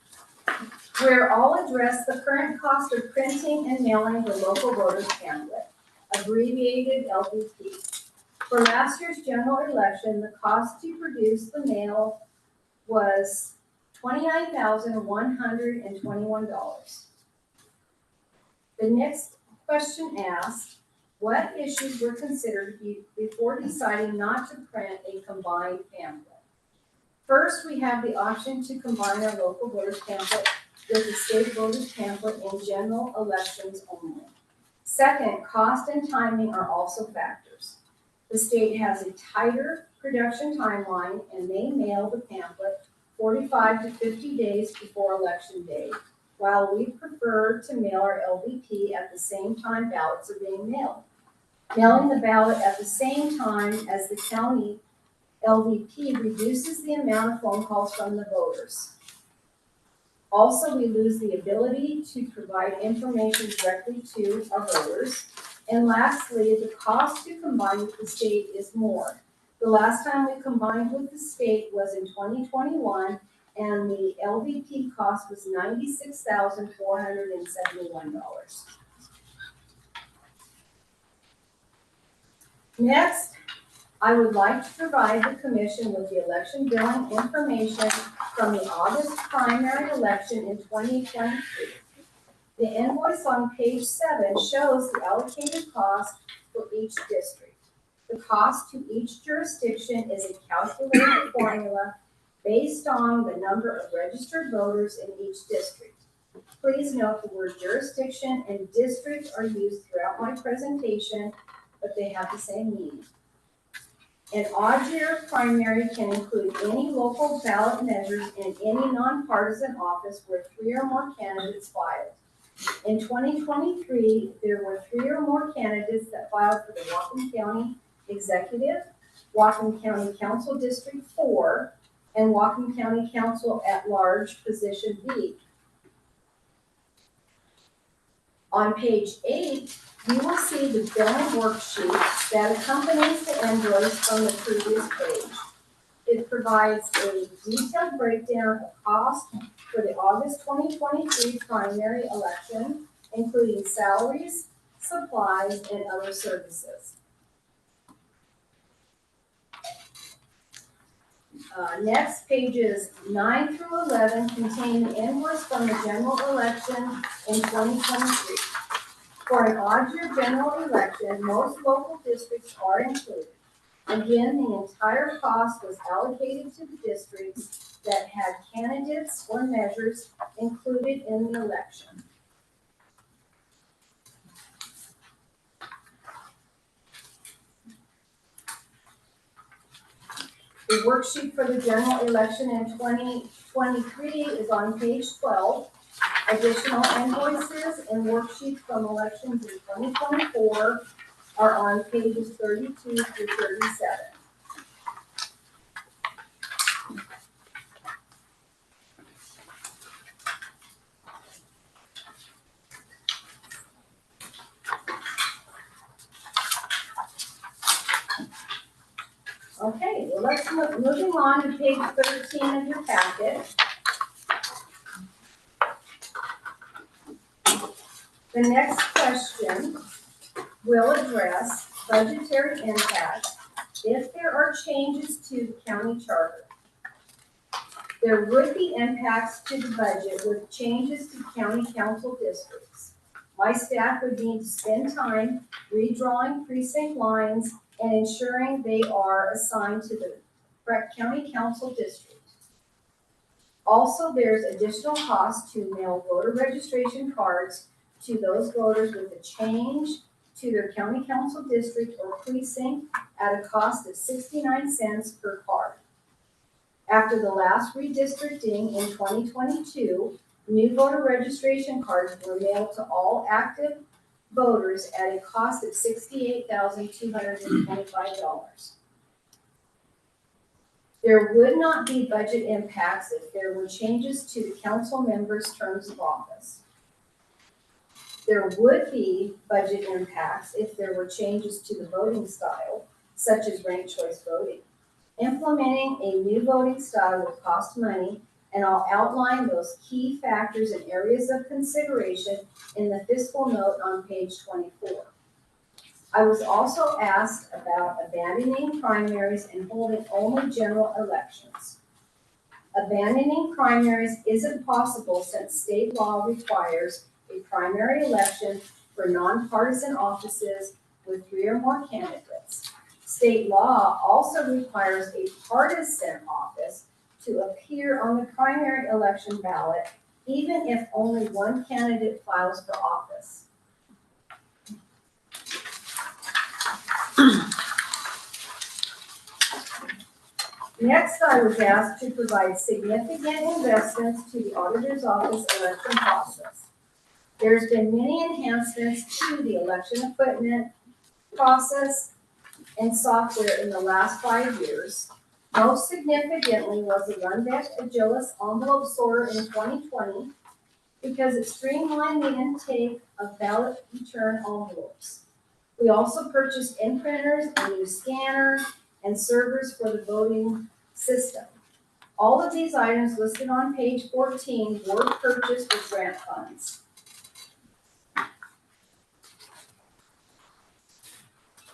where I'll address the current cost of printing and mailing the local voters pamphlet, abbreviated LVP. For last year's general election, the cost to produce the mail was $29,121. The next question asks, what issues were considered before deciding not to print a combined pamphlet? First, we have the option to combine our local voters pamphlet with the state voters pamphlet in general elections only. Second, cost and timing are also factors. The state has a tighter production timeline and may mail the pamphlet 45 to 50 days before election day, while we prefer to mail our LVP at the same time ballots are being mailed. Mailing the ballot at the same time as the county LVP reduces the amount of phone calls from the voters. Also, we lose the ability to provide information directly to our voters. And lastly, the cost to combine with the state is more. The last time we combined with the state was in 2021, and the LVP cost was $96,471. Next, I would like to provide the commission with the election billing information from the August primary election in 2023. The invoice on page 7 shows the allocated cost for each district. The cost to each jurisdiction is a calculated formula based on the number of registered voters in each district. Please note the word jurisdiction and district are used throughout my presentation, but they have the same meaning. An odd year primary can include any local ballot measures in any nonpartisan office where 3 or more candidates filed. In 2023, there were 3 or more candidates that filed for the Whatcom County Executive, Whatcom County Council District 4, and Whatcom County Council at Large Position B. On page 8, you will see the billing worksheet that accompanies the invoice from the previous page. It provides a detailed breakdown of cost for the August 2023 primary election, including salaries, supplies, and other services. Next, pages 9 through 11 contain the invoice from the general election in 2023. For an odd year general election, most local districts are included. Again, the entire cost was allocated to the districts that had candidates or measures included in the election. The worksheet for the general election in 2023 is on page 12. Additional invoices and worksheets from elections in 2024 are on pages 32 through 37. Okay, well, let's moving on to page 13 of your packet. The next question will address budgetary impacts if there are changes to the county charter. There would be impacts to the budget with changes to county council districts. My staff would need to spend time redrawing precinct lines and ensuring they are assigned to the correct county council district. Also, there's additional cost to mail voter registration cards to those voters with a change to their county council district or precinct at a cost of 69 cents per card. After the last redistricting in 2022, new voter registration cards were mailed to all active voters at a cost of $68,225. There would not be budget impacts if there were changes to the council members' terms of office. There would be budget impacts if there were changes to the voting style, such as ranked choice voting. Implementing a new voting style will cost money, and I'll outline those key factors and areas of consideration in the fiscal note on page 24. I was also asked about abandoning primaries and holding only general elections. Abandoning primaries isn't possible since state law requires a primary election for nonpartisan offices with 3 or more candidates. State law also requires a partisan office to appear on the primary election ballot, even if only one candidate files for office. Next, I was asked to provide significant investments to the auditor's office election process. There's been many enhancements to the election equipment, process, and software in the last 5 years. Most significantly was the Rundeck Agilis envelope sorter in 2020 because it streamlined the intake of ballot return envelopes. We also purchased imprinters, a new scanner, and servers for the voting system. All of these items listed on page 14 were purchased with grant funds.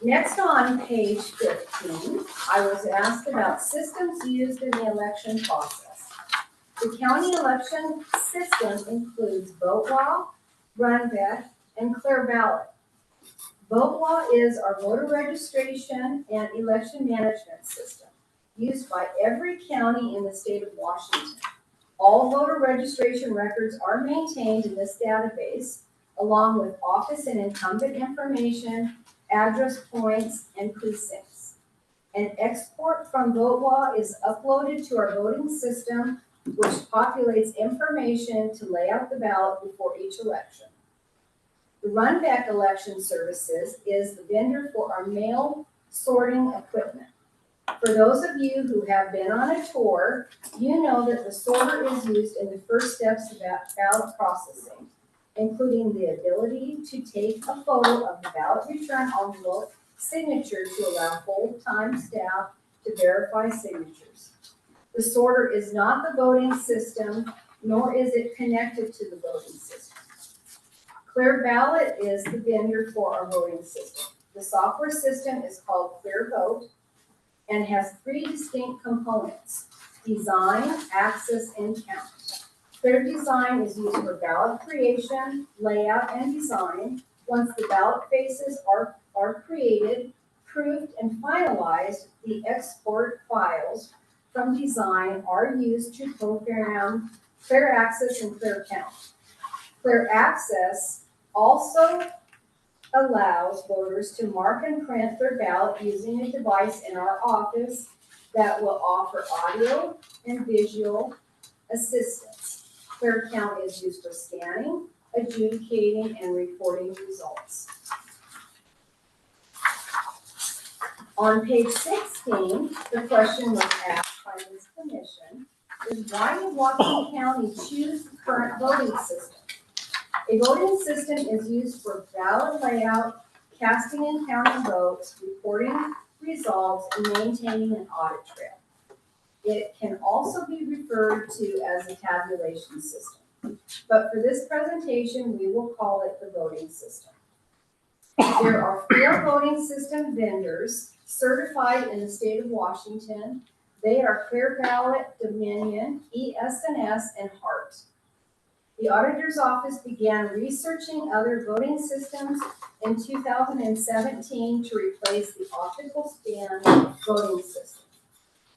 Next on page 15, I was asked about systems used in the election process. The county election system includes VoteLaw, Rundeck, and Clear Ballot. VoteLaw is our voter registration and election management system used by every county in the state of Washington. All voter registration records are maintained in this database, along with office and incumbent information, address points, and precincts. An export from VoteLaw is uploaded to our voting system, which populates information to lay out the ballot before each election. The Rundeck Election Services is the vendor for our mail sorting equipment. For those of you who have been on a tour, you know that the sorter is used in the first steps of ballot processing, including the ability to take a photo of the ballot return envelope signature to allow full-time staff to verify signatures. The sorter is not the voting system, nor is it connected to the voting system. Clear Ballot is the vendor for our voting system. The software system is called Clear Vote and has 3 distinct components: design, access, and count. Clear Design is used for ballot creation, layout, and design. Once the ballot faces are created, proved, and finalized, the export files from design are used to program Clear Access and Clear Count. Clear Access also allows voters to mark and print their ballot using a device in our office that will offer audio and visual assistance. Clear Count is used for scanning, adjudicating, and reporting results. On page 16, the question was asked by this commission is why did Whatcom County choose the current voting system? A voting system is used for ballot layout, casting and counting votes, reporting results, and maintaining an audit trail. It can also be referred to as a tabulation system, but for this presentation, we will call it the voting system. There are 4 voting system vendors certified in the state of Washington. They are Clear Ballot, Dominion, ES&S, and HART. The auditor's office began researching other voting systems in 2017 to replace the optical scan voting system.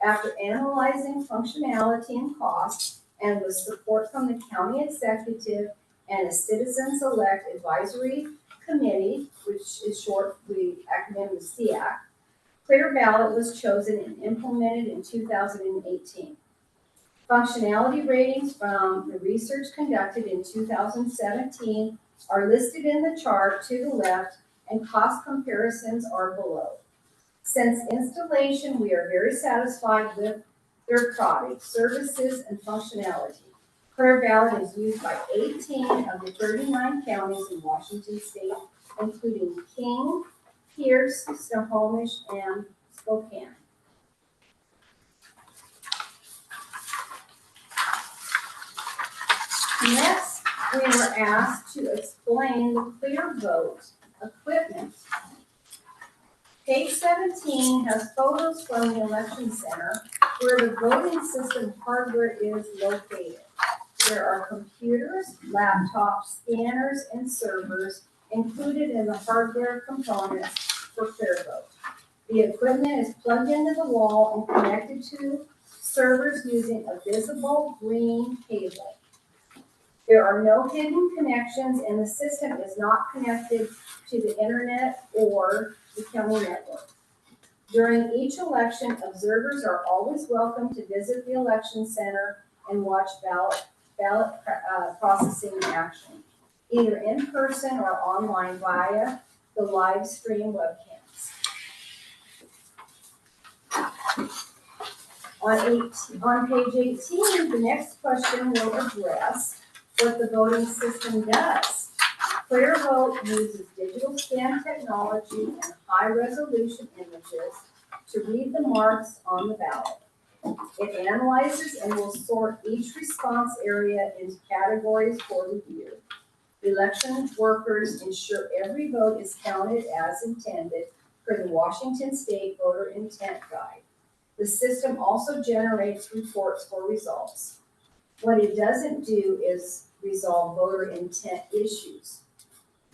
After analyzing functionality and costs, and with support from the county executive and a Citizens Elect Advisory Committee, which is short, the acronym is CEAC, Clear Ballot was chosen and implemented in 2018. Functionality ratings from the research conducted in 2017 are listed in the chart to the left, and cost comparisons are below. Since installation, we are very satisfied with their product, services, and functionality. Clear Ballot is used by 18 of the 39 counties in Washington state, including King, Pierce, Snohomish, and Spokane. Next, we were asked to explain the Clear Vote equipment. Page 17 has photos from the election center where the voting system hardware is located. There are computers, laptops, scanners, and servers included in the hardware components for Clear Vote. The equipment is plugged into the wall and connected to servers using a visible green cable. There are no hidden connections, and the system is not connected to the internet or the county network. During each election, observers are always welcome to visit the election center and watch ballot processing in action, either in person or online via the live stream webcams. On page 18, the next question will address what the voting system does. Clear Vote uses digital scan technology and high-resolution images to read the marks on the ballot. It analyzes and will sort each response area into categories for review. Election workers ensure every vote is counted as intended per the Washington State Voter Intent Guide. The system also generates reports for results. What it doesn't do is resolve voter intent issues.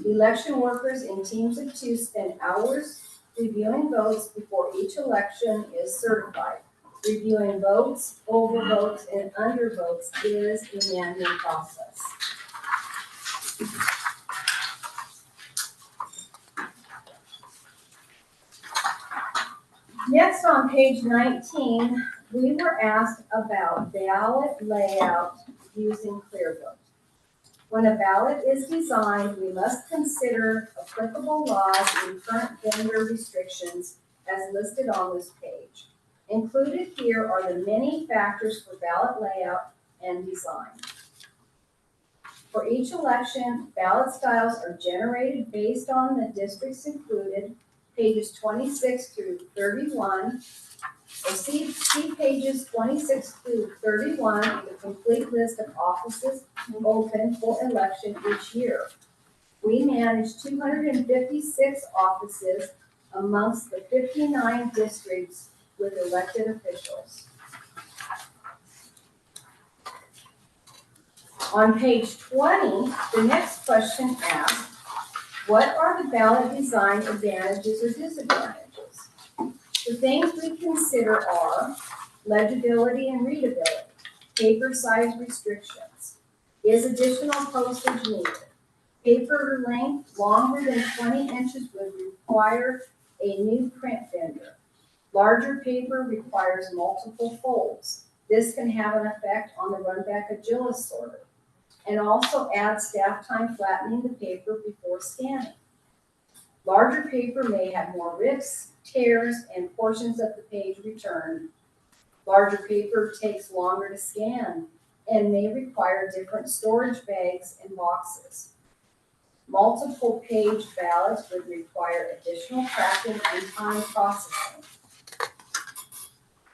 Election workers in teams of 2 spend hours reviewing votes before each election is certified. Reviewing votes, overvotes, and undervotes is a manual process. Next, on page 19, we were asked about ballot layout using Clear Vote. When a ballot is designed, we must consider applicable laws and current vendor restrictions as listed on this page. Included here are the many factors for ballot layout and design. For each election, ballot styles are generated based on the districts included, pages 26 through 31. Or see pages 26 through 31 for the complete list of offices open for election each year. We manage 256 offices amongst the 59 districts with elected officials. On page 20, the next question asks, what are the ballot design advantages or disadvantages? The things we consider are legibility and readability, paper size restrictions, is additional postage needed, paper length longer than 20 inches would require a new print vendor, larger paper requires multiple folds. This can have an effect on the runback agilist sorter, and also add staff time flattening the paper before scanning. Larger paper may have more rips, tears, and portions of the page returned. Larger paper takes longer to scan and may require different storage bags and boxes. Multiple page ballots would require additional tracking and time processing.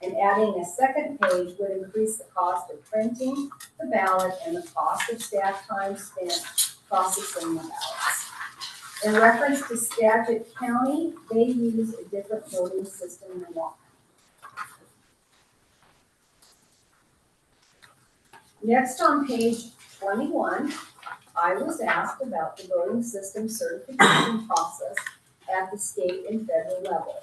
And adding a second page would increase the cost of printing the ballot and the cost of staff time spent processing the ballots. In reference to Skagit County, they use a different voting system than Whatcom. Next on page 21, I was asked about the voting system certification process at the state and federal level.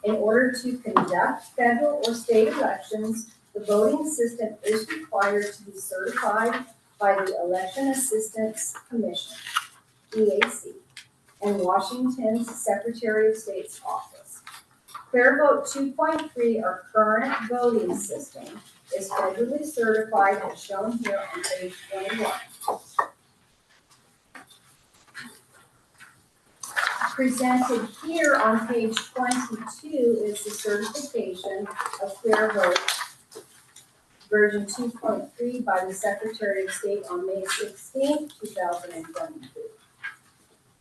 In order to conduct federal or state elections, the voting system is required to be certified by the Election Assistance Commission, EAC, and Washington's Secretary of State's office. ClearVote 2.3, our current voting system, is federally certified as shown here on page 21. Presented here on page 22 is the certification of ClearVote version 2.3 by the Secretary of State on May 16, 2022.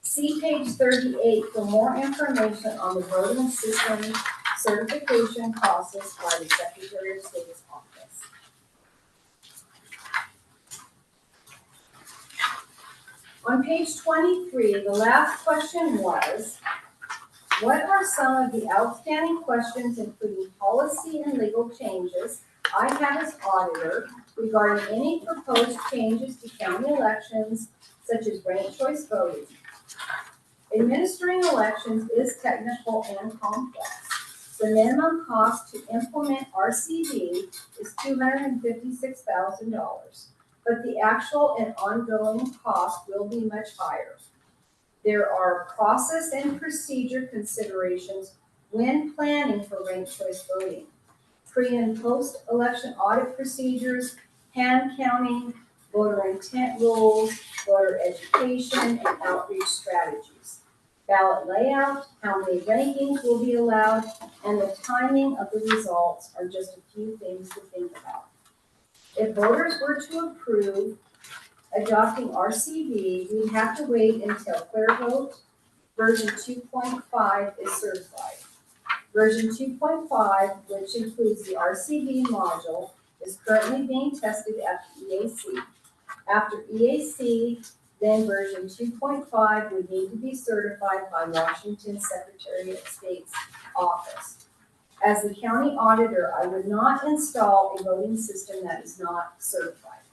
See page 38 for more information on the voting system certification process by the Secretary of State's office. On page 23, the last question was, what are some of the outstanding questions, including policy and legal changes, I have as auditor regarding any proposed changes to county elections, such as ranked choice voting? Administering elections is technical and complex. The minimum cost to implement RCV is $256,000, but the actual and ongoing cost will be much higher. There are process and procedure considerations when planning for ranked choice voting. Pre and post-election audit procedures, hand counting, voter intent rules, voter education, and outreach strategies. Ballot layout, how many rankings will be allowed, and the timing of the results are just a few things to think about. If voters were to approve adopting RCV, we'd have to wait until ClearVote version 2.5 is certified. Version 2.5, which includes the RCV module, is currently being tested at the EAC. After EAC, then version 2.5 would need to be certified by Washington Secretary of State's office. As the county auditor, I would not install a voting system that is not certified.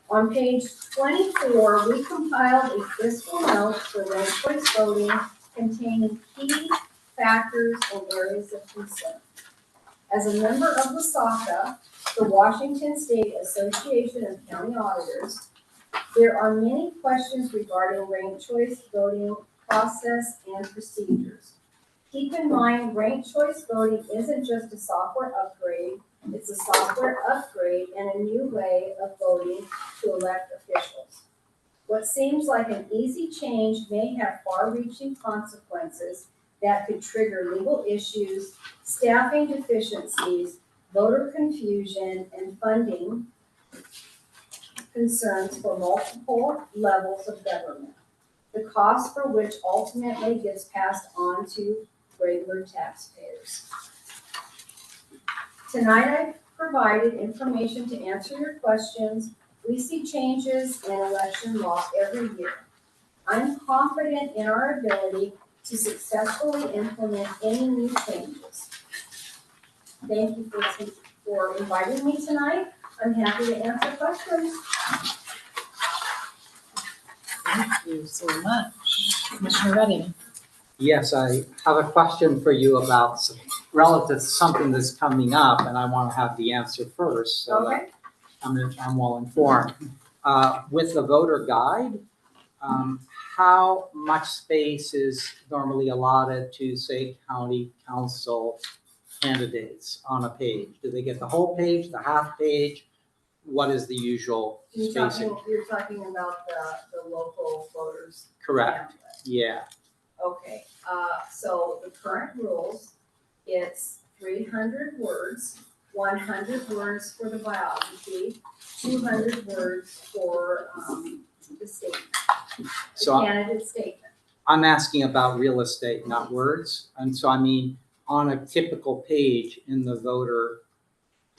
On page 24, we compiled a fiscal note for ranked choice voting containing key factors and areas of concern. As a member of WSACA, the Washington State Association of County Auditors, there are many questions regarding ranked choice voting process and procedures. Keep in mind, ranked choice voting isn't just a software upgrade, it's a software upgrade and a new way of voting to elect officials. What seems like an easy change may have far-reaching consequences that could trigger legal issues, staffing deficiencies, voter confusion, and funding concerns for multiple levels of government, the cost for which ultimately gets passed on to regular taxpayers. Tonight I provided information to answer your questions. We see changes in election law every year. I'm confident in our ability to successfully implement any new changes. Thank you for inviting me tonight. I'm happy to answer questions. Thank you so much. Commissioner Redding. Yes, I have a question for you about relative to something that's coming up, and I want to have the answer first so that I'm well informed. With the voter guide, how much space is normally allotted to, say, county council candidates on a page? Do they get the whole page, the half page? What is the usual spacing? You're talking about the local voters. Correct. pamphlet. Yeah. Okay, so the current rules, it's 300 words, 100 words for the biography, 200 words for the statement, the candidate statement. I'm asking about real estate, not words. And so, I mean, on a typical page in the voter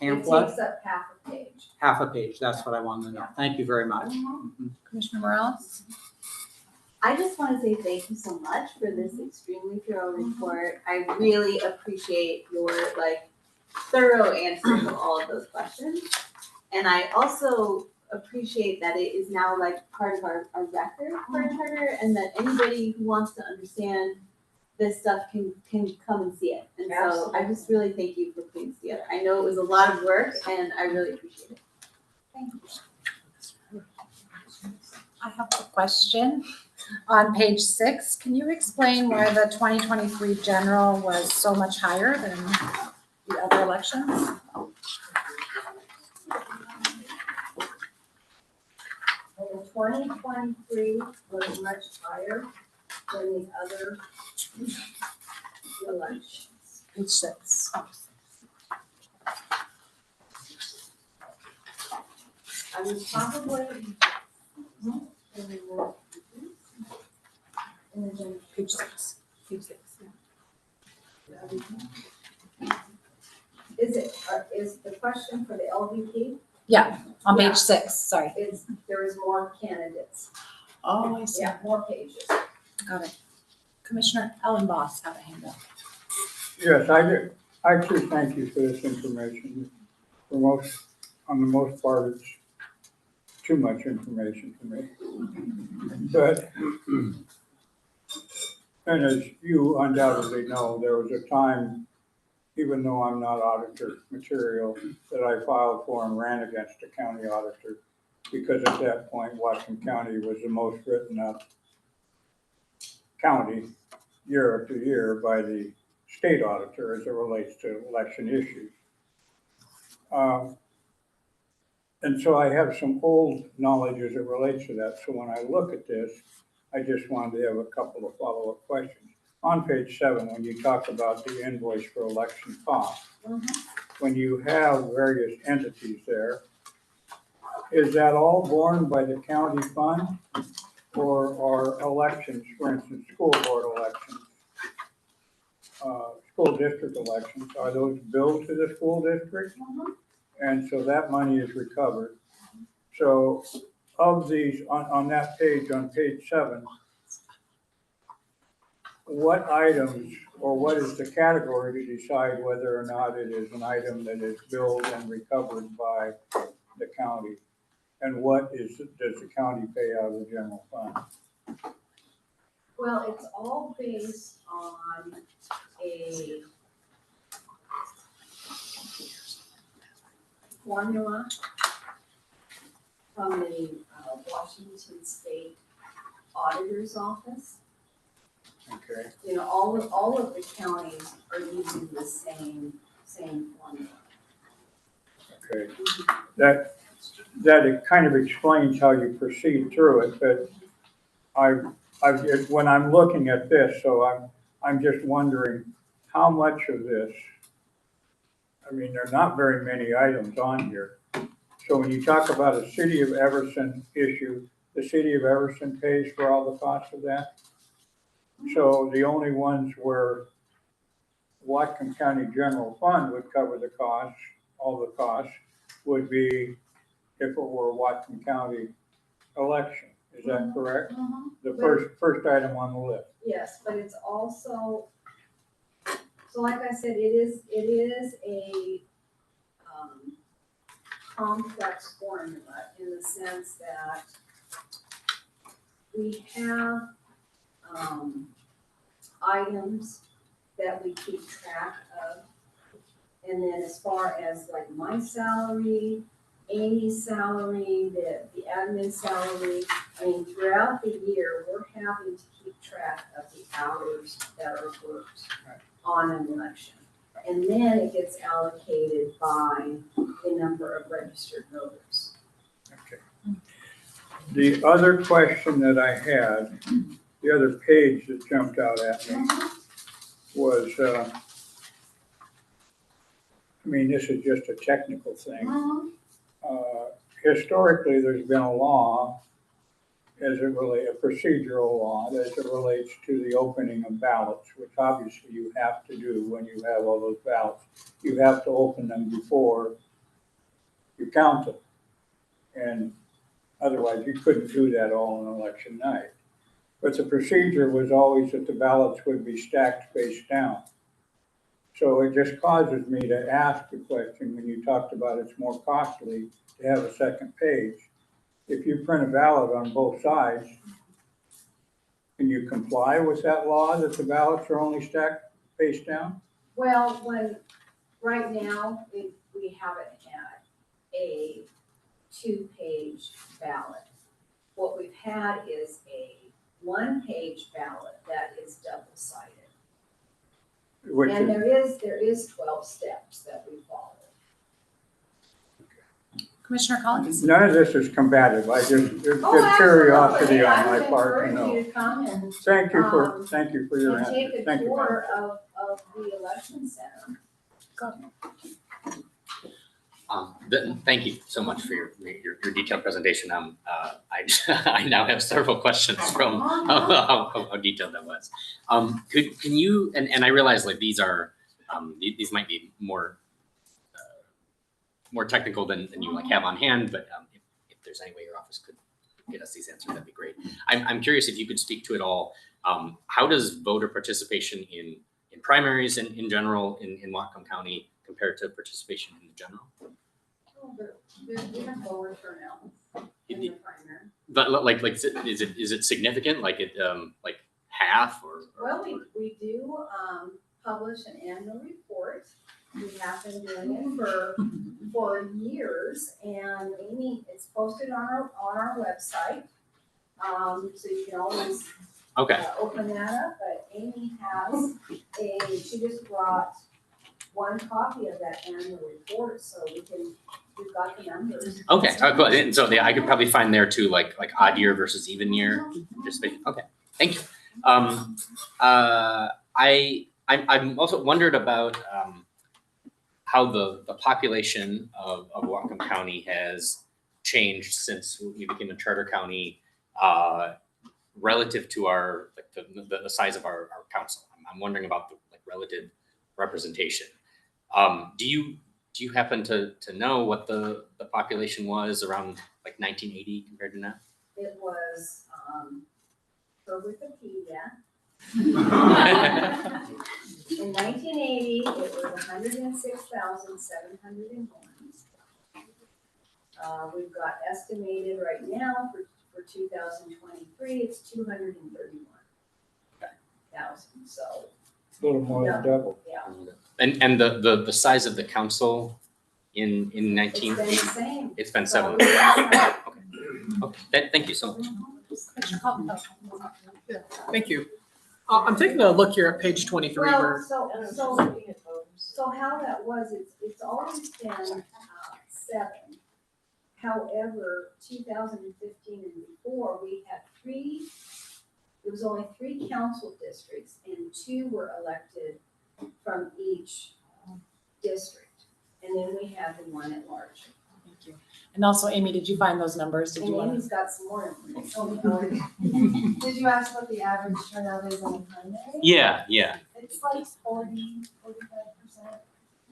pamphlet? takes up half a page. Half a page, that's what I wanted to know. Thank you very much. Commissioner Morales? I just want to say thank you so much for this extremely thorough report. I really appreciate your thorough answers to all of those questions. And I also appreciate that it is now part of our record for our charter, and that anybody who wants to understand this stuff can come and see it. And so I just really thank you for putting this together. I know it was a lot of work and I really appreciate it. Thank you. I have a question. On page 6, can you explain why the 2023 general was so much higher than the other elections? And the 2023 was much higher than the other elections. Page 6. I was probably. Page 6. Page 6. Is the question for the LVP? Yeah, on Yeah. page 6, sorry. There is more candidates. Oh, I see. Yeah, more pages. Got it. Commissioner Ellenboss had a hand up. Yes, I do. I too thank you for this information. On the most part, it's too much information for me. But, and as you undoubtedly know, there was a time, even though I'm not auditor material, that I filed for and ran against the county auditor, because at that point, Whatcom County was the most written up county year after year by the state auditor as it relates to election issues. And so I have some old knowledge as it relates to that. So when I look at this, I just wanted to have a couple of follow-up questions. On page 7, when you talk about the invoice for election costs, when you have various entities there, is that all borne by the county fund, or are elections, for instance, school board elections, school district elections, are those billed to the school district? And so that money is recovered. So of these, on that page, on page 7, what items, or what is the category to decide whether or not it is an item that is billed and recovered by the county? And what does the county pay out of the general fund? Well, it's all based on a formula from the Washington State Auditor's Office. Okay. You know, all of the counties are using the same formula. Okay. That it kind of explains how you proceed through it, but when I'm looking at this, so I'm just wondering how much of this, I mean, there are not very many items on here. So when you talk about a City of Everson issue, the City of Everson pays for all the costs of that? So the only ones where Whatcom County General Fund would cover the costs, all the costs, would be if it were a Whatcom County election. Is that correct? The first item on the list. Yes, but it's also, so like I said, it is a complex formula in the sense that we have items that we keep track of. And then as far as like my salary, Amy's salary, the admin salary, I mean, throughout the year, we're having to keep track of the hours that are worked on an election. And then it gets allocated by the number of registered voters. Okay. The other question that I had, the other page that jumped out at me was, I mean, this is just a technical thing. Historically, there's been a law as it relates, a procedural law as it relates to the opening of ballots, which obviously you have to do when you have all those ballots. You have to open them before you count them. And otherwise, you couldn't do that all on election night. But the procedure was always that the ballots would be stacked face down. So it just causes me to ask the question, when you talked about it's more costly to have a second page. If you print a ballot on both sides, can you comply with that law that the ballots are only stacked face down? Well, right now, we haven't had a 2-page ballot. What we've had is a 1-page ballot that is double-sided. And there is 12 steps that we follow. Commissioner Collins? None of this is combative. I just, there's curiosity on my part to know. I would encourage you to come and Thank you for your answer. take a Thank you, Madam tour Chair. of the election center. Thank you so much for your detailed presentation. I now have several questions from how detailed that was. Can you, and I realize like these are, these might be more technical than you like have on hand, but if there's any way your office could get us these answers, that'd be great. I'm curious if you could speak to it all. How does voter participation in primaries and in general in Whatcom County compare to participation in the general? We have lower turnout in the primary. But like is it significant? Like it like half or? Well, we do publish an annual report. We have been doing it for years, and it's posted on our website. So you can always open that up. But Amy has she just brought one copy of that annual report, so we've got the numbers. Okay, cool. And so I could probably find there too, like odd year versus even year. Just okay. Thank you. I'm also wondered about how the population of Whatcom County has changed since we became a charter county relative to our the size of our council. I'm wondering about the relative representation. Do you happen to know what the population was around like 1980 compared to now? It was for Wikipedia. In 1980, it was 106,701. We've got estimated right now for 2023, it's 231,000. So A little more than double. Yeah. And the size of the council in 1980? It's been the same. It's been 7. Okay. Thank you so much. Thank you. I'm taking a look here at page 23. Well, so how that was, it's always been 7. However, 2015 and before, we had 3. There was only 3 council districts, and 2 were elected from each district, and then we had the one at large. Thank you. And also, Amy, did you find those numbers? Did you want Amy's got some more information. Did you ask what the average turnout is on the primary? Yeah. It's like 40-45%.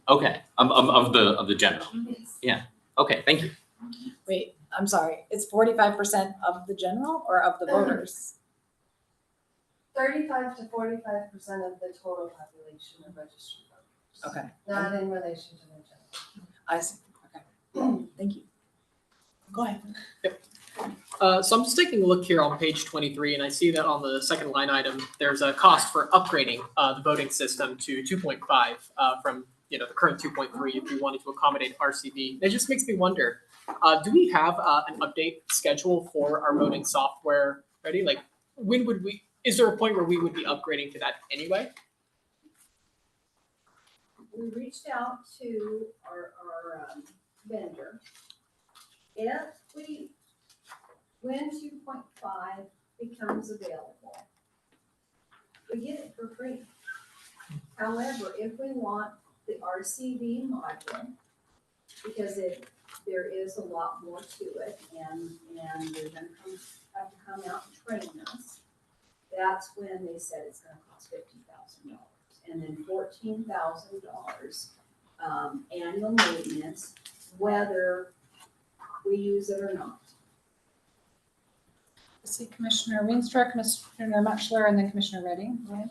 Okay. Of the general. Yeah. Okay. Thank you. Wait, I'm sorry. It's 45% of the general or of the voters? 35 to 45% of the total population of registered voters. Okay. Not in relation to the general. I see. Okay. Thank you. Go ahead. So I'm just taking a look here on page 23, and I see that on the second line item, there's a cost for upgrading the voting system to 2.5 from the current 2.3 if we wanted to accommodate RCV. It just makes me wonder, do we have an update schedule for our voting software ready? Like, when would we? Is there a point where we would be upgrading to that anyway? We reached out to our vendor. When 2.5 becomes available, we get it for free. However, if we want the RCV module, because there is a lot more to it, and they're going to have to come out and train us, that's when they said it's going to cost $50,000, and then $14,000 annual maintenance whether we use it or not. I see Commissioner Weenstra, Commissioner Mutchler, and then Commissioner Redding. Go ahead.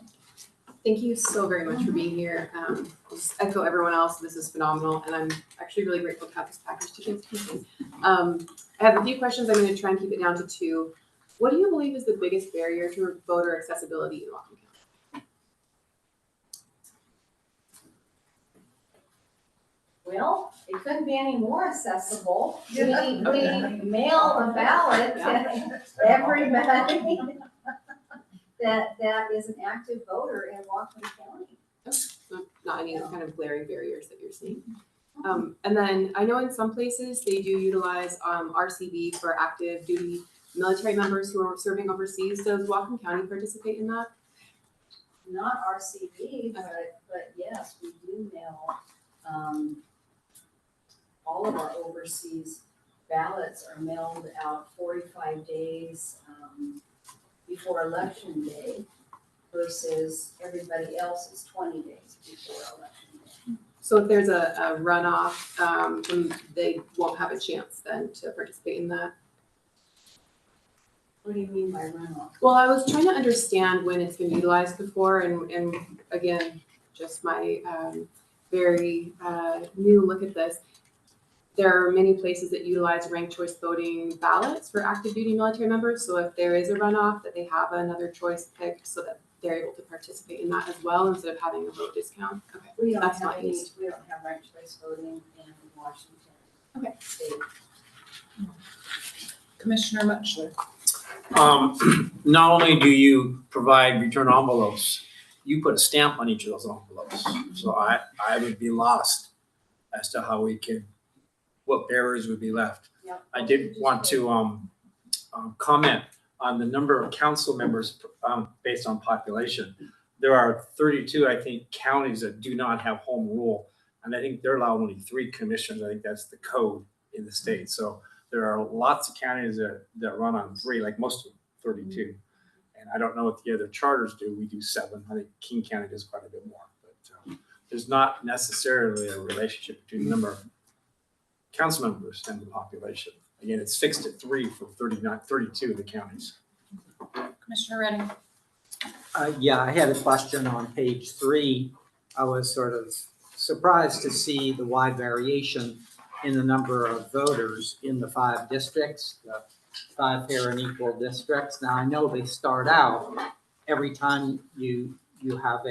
Thank you so very much for being here. I'll just echo everyone else. This is phenomenal, and I'm actually really grateful to have this package to give to people. I have a few questions. I'm going to try and keep it down to two. What do you believe is the biggest barrier to voter accessibility in Whatcom County? Well, it couldn't be any more accessible. We mail the ballot to everybody that is an active voter in Whatcom County. So not any kind of glaring barriers that you're seeing. And then I know in some places they do utilize RCB for active duty military members who are serving overseas. Does Whatcom County participate in that? Not RCB, but yes, we do mail all of our overseas ballots are mailed out 45 days before election day versus everybody else is 20 days before election day. So if there's a runoff, then they won't have a chance then to participate in that? What do you mean by runoff? Well, I was trying to understand when it's been utilized before, and again, just my very new look at this. There are many places that utilize ranked choice voting ballots for active duty military members. So if there is a runoff, that they have another choice picked so that they're able to participate in that as well instead of having a vote discount. Okay, We don't that's have not any, used. we don't have ranked choice voting in Washington. Okay. State. Commissioner Mutchler. Not only do you provide return envelopes, you put a stamp on each of those envelopes. So I would be lost as to how we could, what barriers would be left. Yep. I did want to comment on the number of council members based on population. There are 32, I think, counties that do not have home rule, and I think they're allowed only 3 commissioners. I think that's the code in the state. So there are lots of counties that run on 3, like most of them, 32. And I don't know what the other charters do. We do 7. I think King County does quite a bit more. But there's not necessarily a relationship between the number of council members and the population. Again, it's fixed at 3 for 32 of the counties. Commissioner Redding. Yeah, I had a question on page 3. I was sort of surprised to see the wide variation in the number of voters in the 5 districts, the 5 fair and equal districts. Now, I know they start out every time you have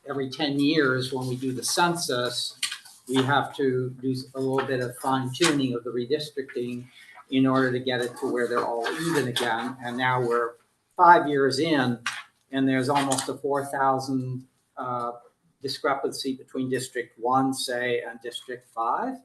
every 10 years when we do the census, we have to do a little bit of fine tuning of the redistricting in order to get it to where they're all even again. And now we're 5 years in, and there's almost a 4,000 discrepancy between District 1, say, and District 5.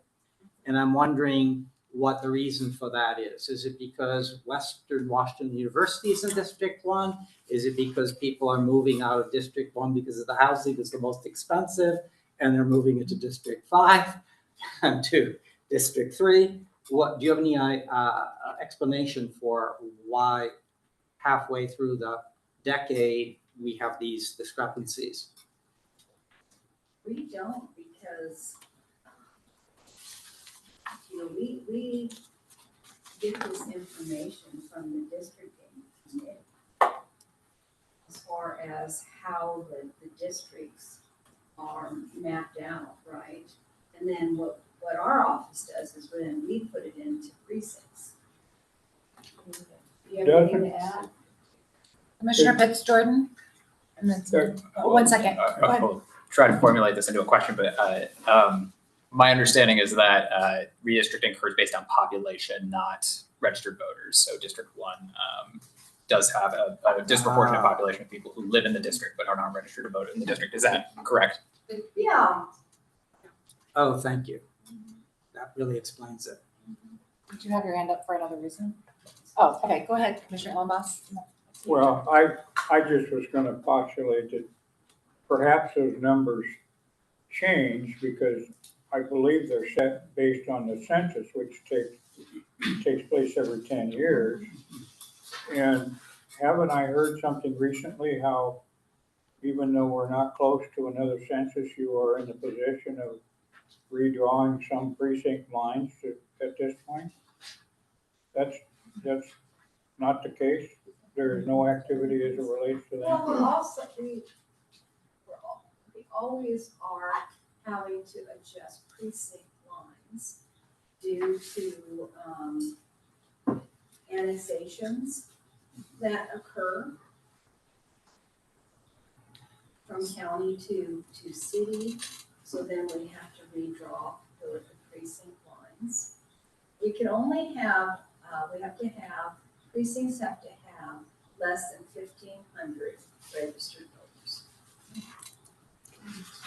And I'm wondering what the reason for that is. Is it because Western Washington University is in District 1? Is it because people are moving out of District 1 because of the housing is the most expensive, and they're moving into District 5 and to District 3? What do you have any explanation for why halfway through the decade we have these discrepancies? We don't, because we get this information from the districting committee as far as how the districts are mapped out, right? And then what our office does is then we put it into precincts. Do you have anything to add? Commissioner Pitts Jordan. And then, one second. Go ahead. I'll try to formulate this into a question, but my understanding is that redistricting occurs based on population, not registered voters. So District 1 does have a disproportionate population of people who live in the district but are not registered to vote in the district. Is that correct? Yeah. Oh, thank you. That really explains it. Did you have your hand up for another reason? Oh, okay, go ahead, Commissioner Ellenboss. Well, I just was gonna postulate that perhaps those numbers change because I believe they're set based on the census, which takes place every 10 years. And haven't I heard something recently how even though we're not close to another census, you are in the position of redrawing some precinct lines at this point? That's not the case? There is no activity as it relates to Well, that? we're also, we always are having to adjust precinct lines due to, annexations that occur from county to city. So then we have to redraw the precinct lines. We can only have, precincts have to have less than 1,500 registered voters.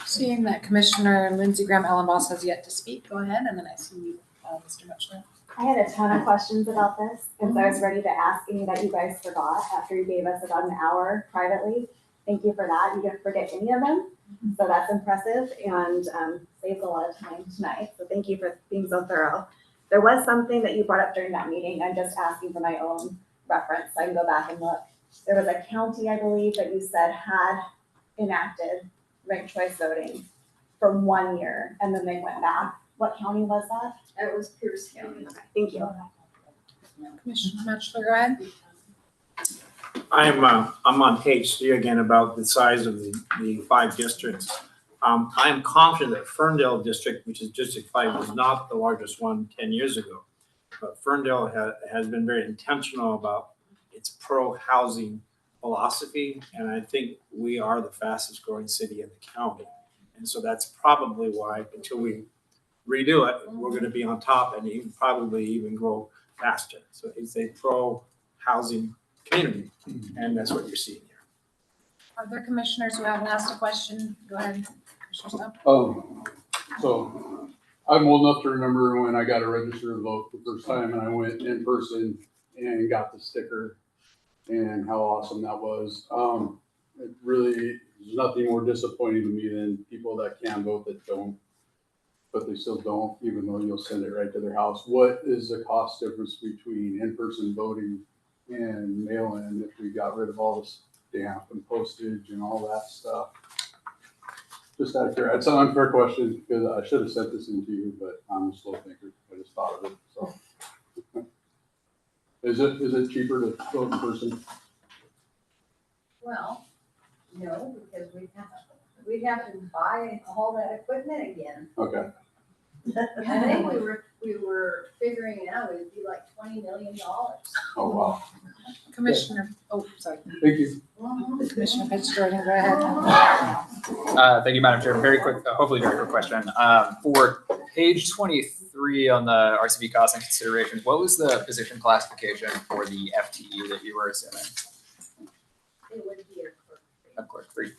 Seeing that Commissioner Lindsey Graham Ellenboss has yet to speak, go ahead, and then I see you, Mr. Muchler. I had a ton of questions about this, and so I was ready to ask any that you guys forgot after you gave us about an hour privately. Thank you for that. You didn't forget any of them, so that's impressive and saves a lot of time tonight. So thank you for being so thorough. There was something that you brought up during that meeting. I'm just asking for my own reference, so I can go back and look. There was a county, I believe, that you said had enacted ranked choice voting for 1 year, and then they went back. What county was that? It was Pierce County. Thank you. Commissioner Muchler, go ahead. I'm on page 3 again about the size of the 5 districts. I am confident that Ferndale District, which is District 5, was not the largest one 10 years ago. But Ferndale has been very intentional about its pro-housing philosophy, and I think we are the fastest growing city in the county. And so that's probably why, until we redo it, we're going to be on top and probably even grow faster. So it's a pro-housing community, and that's what you're seeing here. Are there commissioners who haven't asked a question? Go ahead, Commissioner Stump. So I'm old enough to remember when I got to register to vote the first time, and I went in person and got the sticker, and how awesome that was. It really, there's nothing more disappointing to me than people that can vote that don't, but they still don't, even though you'll send it right to their house. What is the cost difference between in-person voting and mail-in if we got rid of all this stamp and postage and all that stuff? Just out of curiosity, it's an unfair question because I should have sent this in to you, but I'm a slow thinker. I just thought of it, so. Is it cheaper to vote in person? Well, no, because we'd have to buy all that equipment again. Okay. I think we were figuring it out, it'd be like $20 million. Oh, wow. Commissioner, oh, sorry. Thank you. Commissioner Fitzgerald, go ahead. Thank you, Madam Chair. Very quick, hopefully very quick question. For page 23 on the RCV costs and considerations, what was the position classification for the FTE that you were assuming? It would be A clerk 3.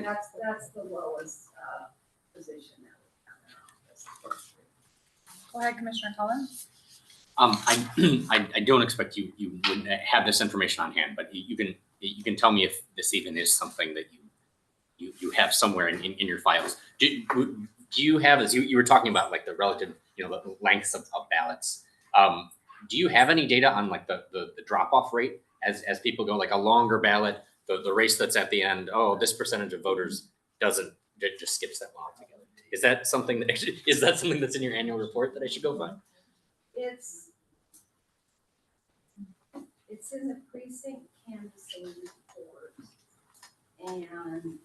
that's the lowest position that we have in our office. Go ahead, Commissioner Cullen. I don't expect you would have this information on hand, but you can tell me if this even is something that you have somewhere in your files. Do you have, as you were talking about, like the relative, the lengths of ballots? Do you have any data on like the drop off rate as people go, like a longer ballot, the race that's at the end? Oh, this percentage of voters just skips that one altogether. Is that something that's in your annual report that I should go find? It's in the precinct canvassing report, and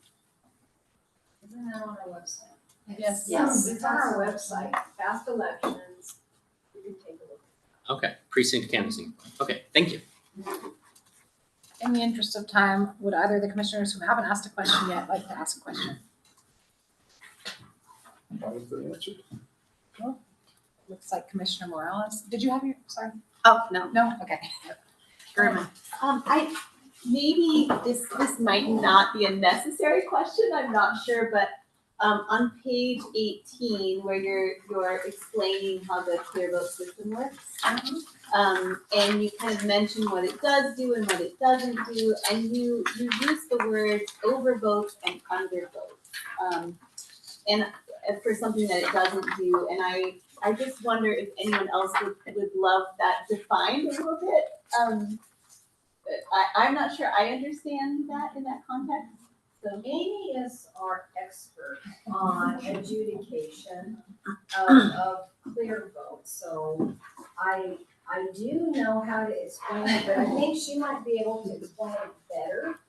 isn't that on our website? Yes. Yes, it's on our website, past elections, you can take a look. Okay, precinct canvassing. Okay, thank you. In the interest of time, would either of the commissioners who haven't asked a question yet like to ask a question? That was the answer. Well, looks like Commissioner Morales. Did you have your, sorry? Oh, no. No? Okay. German. Maybe this might not be a necessary question, I'm not sure, but on page 18, where you're explaining how the clear vote system works, and you kind of mention what it does do and what it doesn't do, and you use the words overvote and undervote, and for something that it doesn't do, and I just wonder if anyone else would love that defined a little bit. I'm not sure I understand that in that context. So Amy is our expert on adjudication of clear votes. So I do know how to explain it, but I think she might be able to explain it better.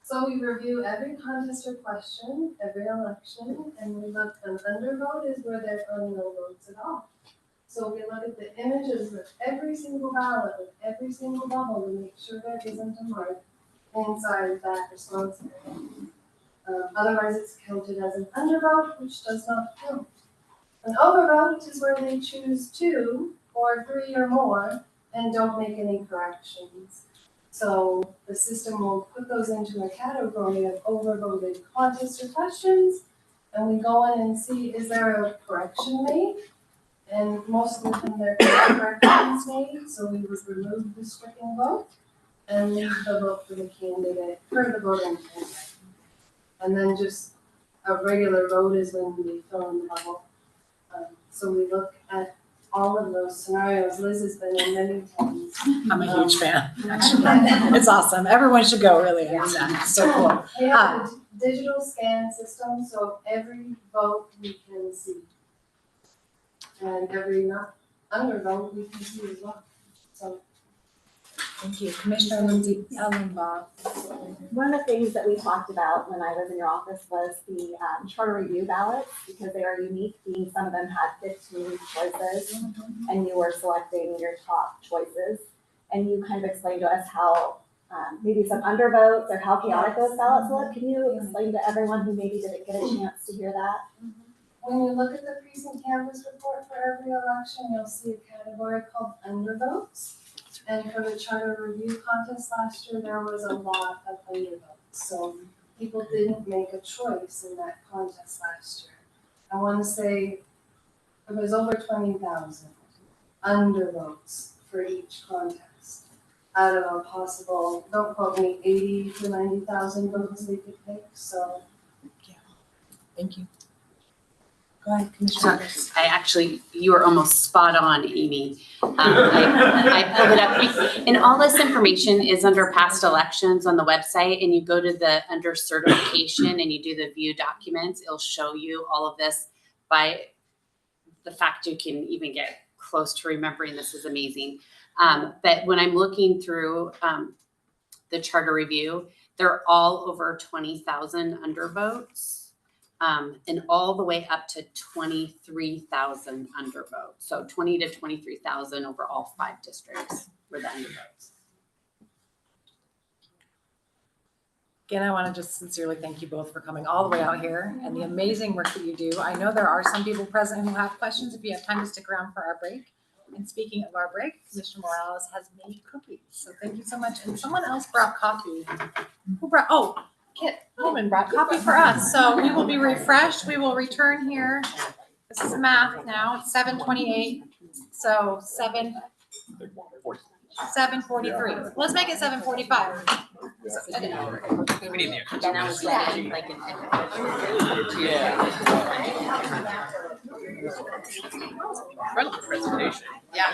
So we review every contest or question, every election, and we look, an undervote is where there are no votes at all. So we look at the images of every single ballot, with every single bubble, to make sure there isn't a mark inside that response area. Otherwise, it's counted as an undervote, which does not count. An overvote is where they choose 2 or 3 or more and don't make any corrections. So the system will put those into a category of overvoted contests or questions, and we go in and see, is there a correction made? And most of the time there are corrections made, so we would remove the stricken vote and leave the vote for the candidate, for the voting candidate. And then just a regular vote is when we fill in the bubble. So we look at all of those scenarios. Liz has been in many times. I'm a huge fan, actually. It's awesome. Everyone should go, really. It's so cool. We have a digital scan system, so every vote we can see. And every undervote we can see as well. So. Thank you. Commissioner Lindsay Ellenbach. One of the things that we talked about when I was in your office was the charter review ballots, because they are unique, being some of them had 15 choices, and you were selecting your top choices. And you kind of explained to us how maybe some undervotes or how chaotic those ballots look. Can you explain to everyone who maybe didn't get a chance to hear that? When you look at the precinct canvas report for every election, you'll see a category called undervotes. And for the charter review contest last year, there was a lot of undervotes. So people didn't make a choice in that contest last year. I want to say it was over 20,000 undervotes for each contest out of a possible, don't quote me, 80 to 90,000 votes they could pick. So, yeah. Thank you. Go ahead, Commissioner. You were almost spot on, Amy. I pulled it up. And all this information is under past elections on the website, and you go to the under certification and you do the view documents. It'll show you all of this. By the fact you can even get close to remembering this is amazing. But when I'm looking through the charter review, they're all over 20,000 undervotes. And all the way up to 23,000 undervotes. So 20 to 23,000 over all 5 districts were the undervotes. Again, I want to just sincerely thank you both for coming all the way out here and the amazing work that you do. I know there are some people present who have questions. If you have time to stick around for our break. And speaking of our break, Commissioner Morales has made cookies. So thank you so much. And someone else brought coffee. Who brought, Kit Holman brought coffee for us. So we will be refreshed. We will return here. This is math now. It's 7:28. So 7:43. Let's make it 7:45. We need the and I was ready, like an Incredible presentation. Yeah.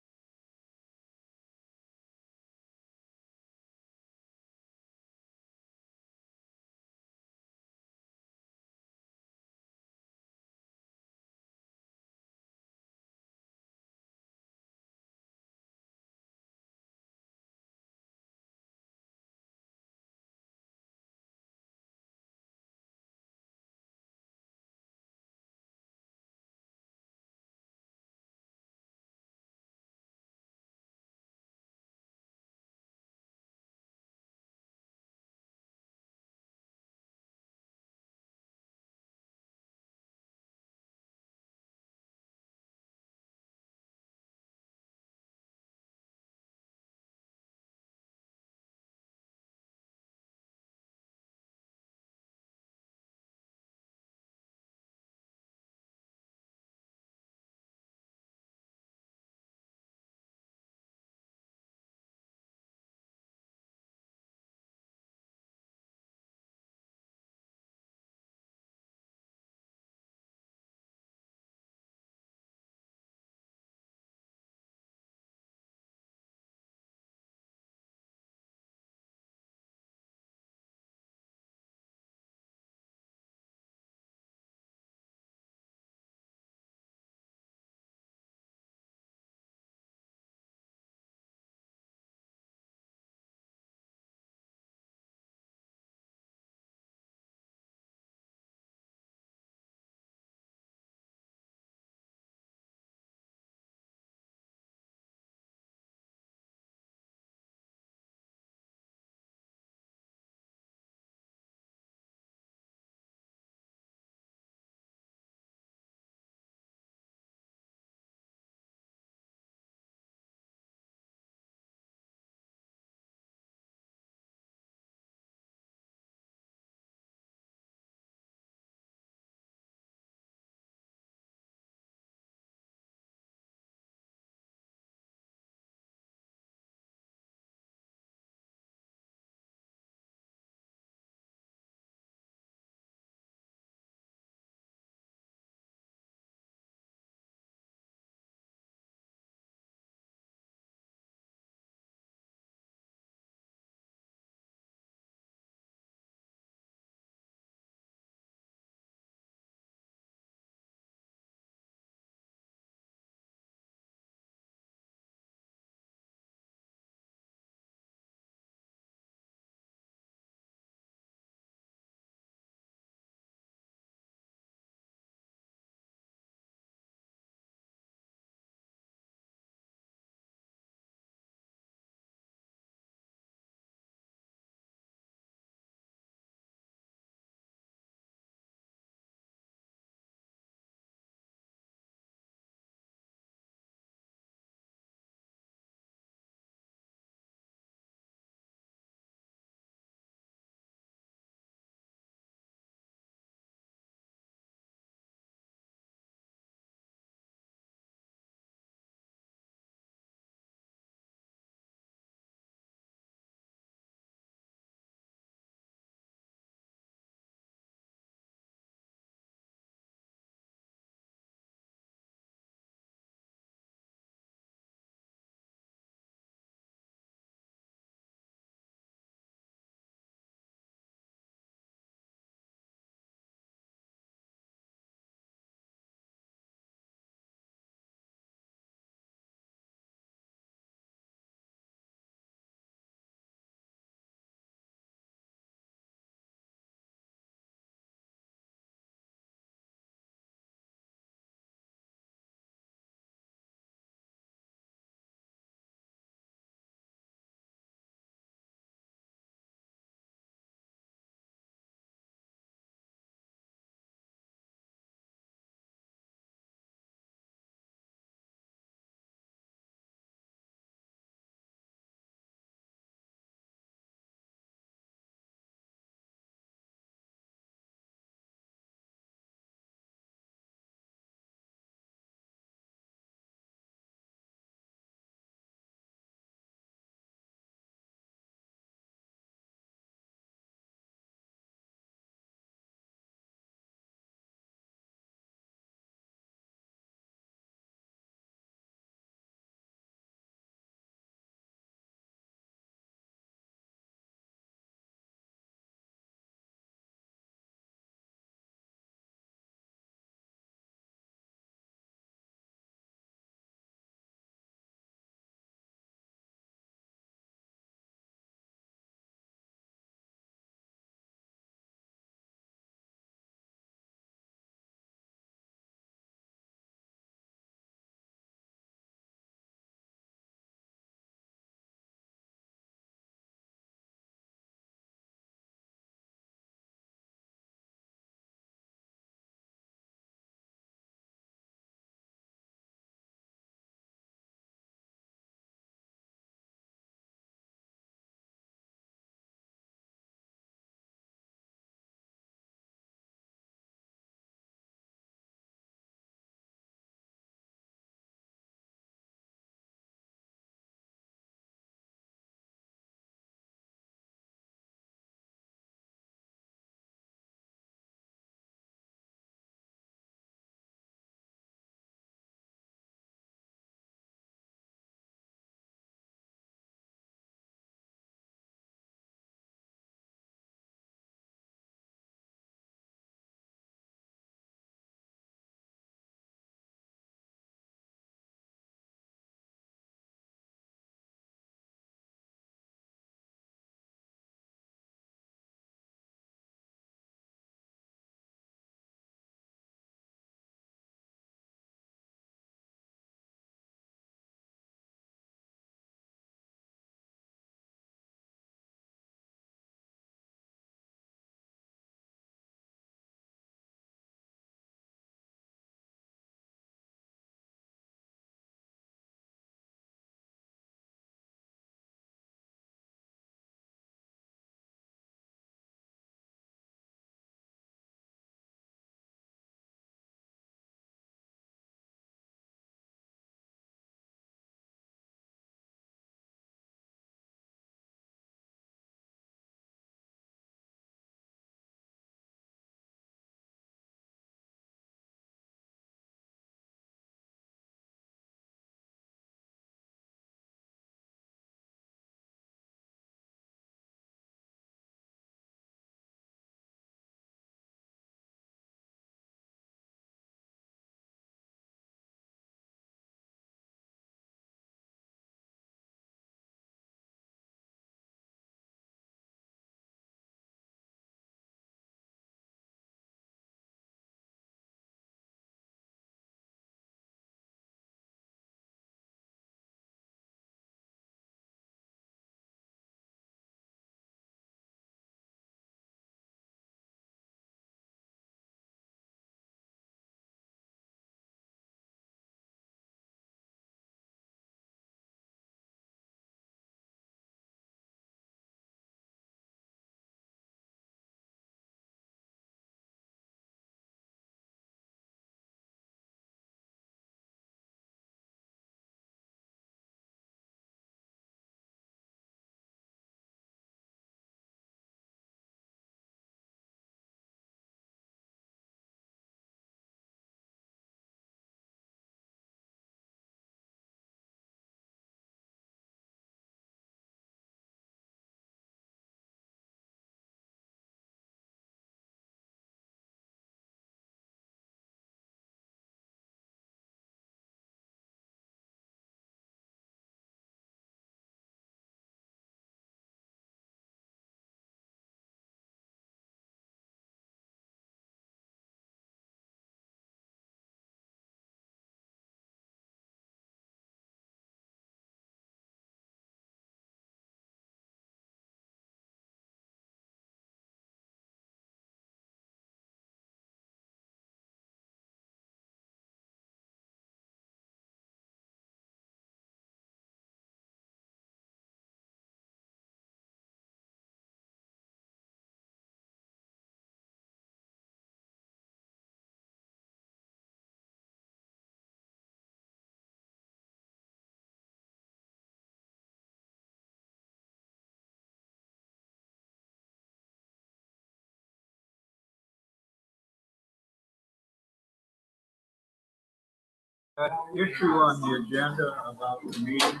That issue on the agenda about the meeting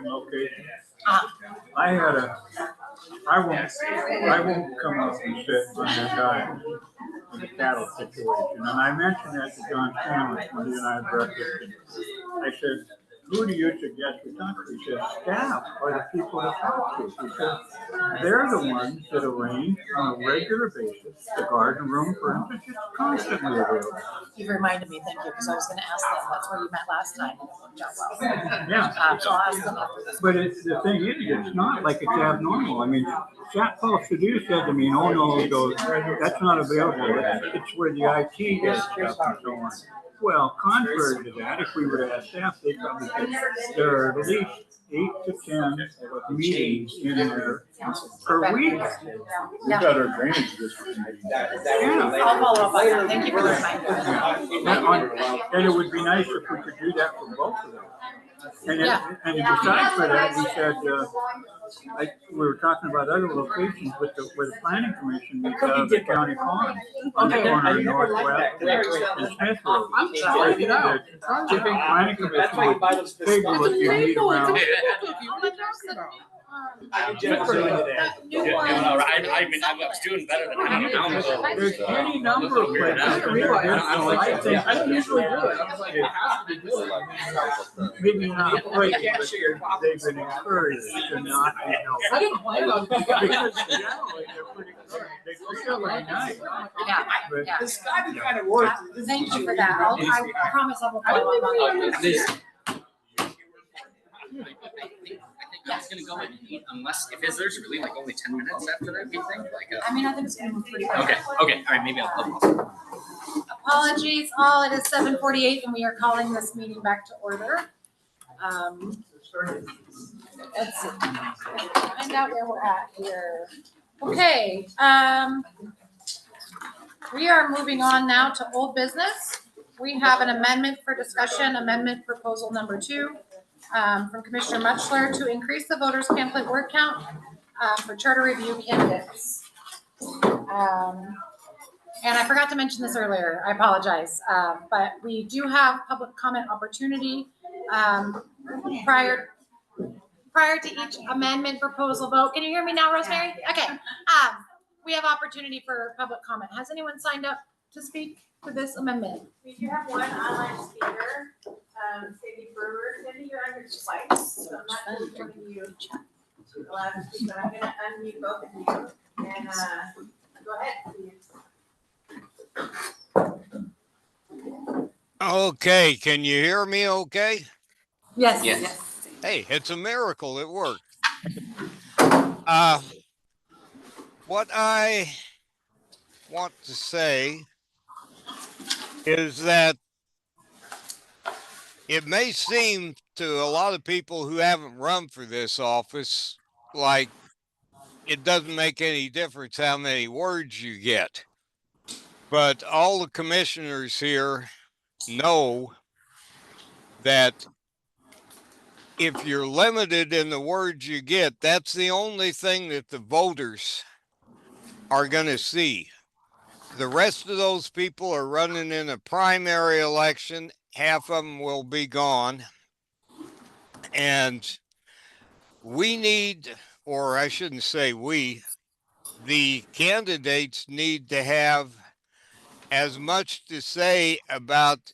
location. I won't come up and sit on that guy in the cattle situation. And I mentioned that to John Stanley when he and I had breakfast. I said, who do you suggest we talk to? He said, staff are the people to talk to. He said, they're the ones that arrange on a regular basis the garden room, for instance, is constantly available. You reminded me, thank you, because I was gonna ask them, that's where you met last time, and it worked out well. Yeah. So I'll ask them after this. But the thing is, it's not like it's abnormal. I mean, Paul Sadhu said to me, oh no, he goes, that's not available. It's where the IT gets stuff and so on. Well, contrary to that, if we were to ask staff, they probably said there are at least 8 to 10 meetings in there per week. We've got our drainage district. Yeah. I'll follow up on that. Thank you for the reminder. And it would be nice if we could do that for both of them. And besides for that, he said, we were talking about other locations with the planning commission, the county farm on the corner of Northwest and Smith Road. I'm sorry, you know. The planning commission would table if you need around. I was doing better than I am. There's any number of places. I don't usually do it. I was like, it has to be good. Maybe not quite, but they've been encouraged to not be held. I didn't plan on Because generally they're pretty good. They feel like nice. Yeah. This guy be kind of worth. Thank you for that. I promise I will follow up on that. It's gonna go in, unless, if there's really like only 10 minutes after that, we think, like. I mean, I think it's gonna move pretty quick. Okay, all right, maybe I'll pause. Apologies, all, it is 7:48 and we are calling this meeting back to order. Let's see, find out where we're at here. Okay, we are moving on now to old business. We have an amendment for discussion, amendment proposal number 2. From Commissioner Mutchler to increase the voters pamphlet word count for charter review candidates. And I forgot to mention this earlier, I apologize, but we do have public comment opportunity prior to each amendment proposal vote. Can you hear me now, Rosemary? Okay, we have opportunity for public comment. Has anyone signed up to speak for this amendment? We do have one online speaker, Cindy Brewer. Cindy, you're on your device, so I'm not recording you to allow to speak, but I'm gonna unmute both of you and go ahead, please. Okay, can you hear me okay? Yes. Yes. Hey, it's a miracle, it worked. What I want to say is that it may seem to a lot of people who haven't run for this office like it doesn't make any difference how many words you get. But all the commissioners here know that if you're limited in the words you get, that's the only thing that the voters are going to see. The rest of those people are running in a primary election. Half of them will be gone. And we need, or I shouldn't say we, the candidates need to have as much to say about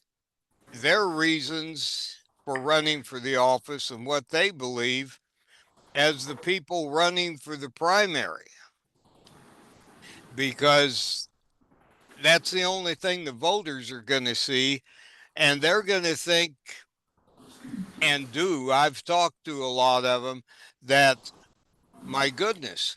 their reasons for running for the office and what they believe as the people running for the primary. Because that's the only thing the voters are going to see. And they're going to think and do, I've talked to a lot of them, that, my goodness,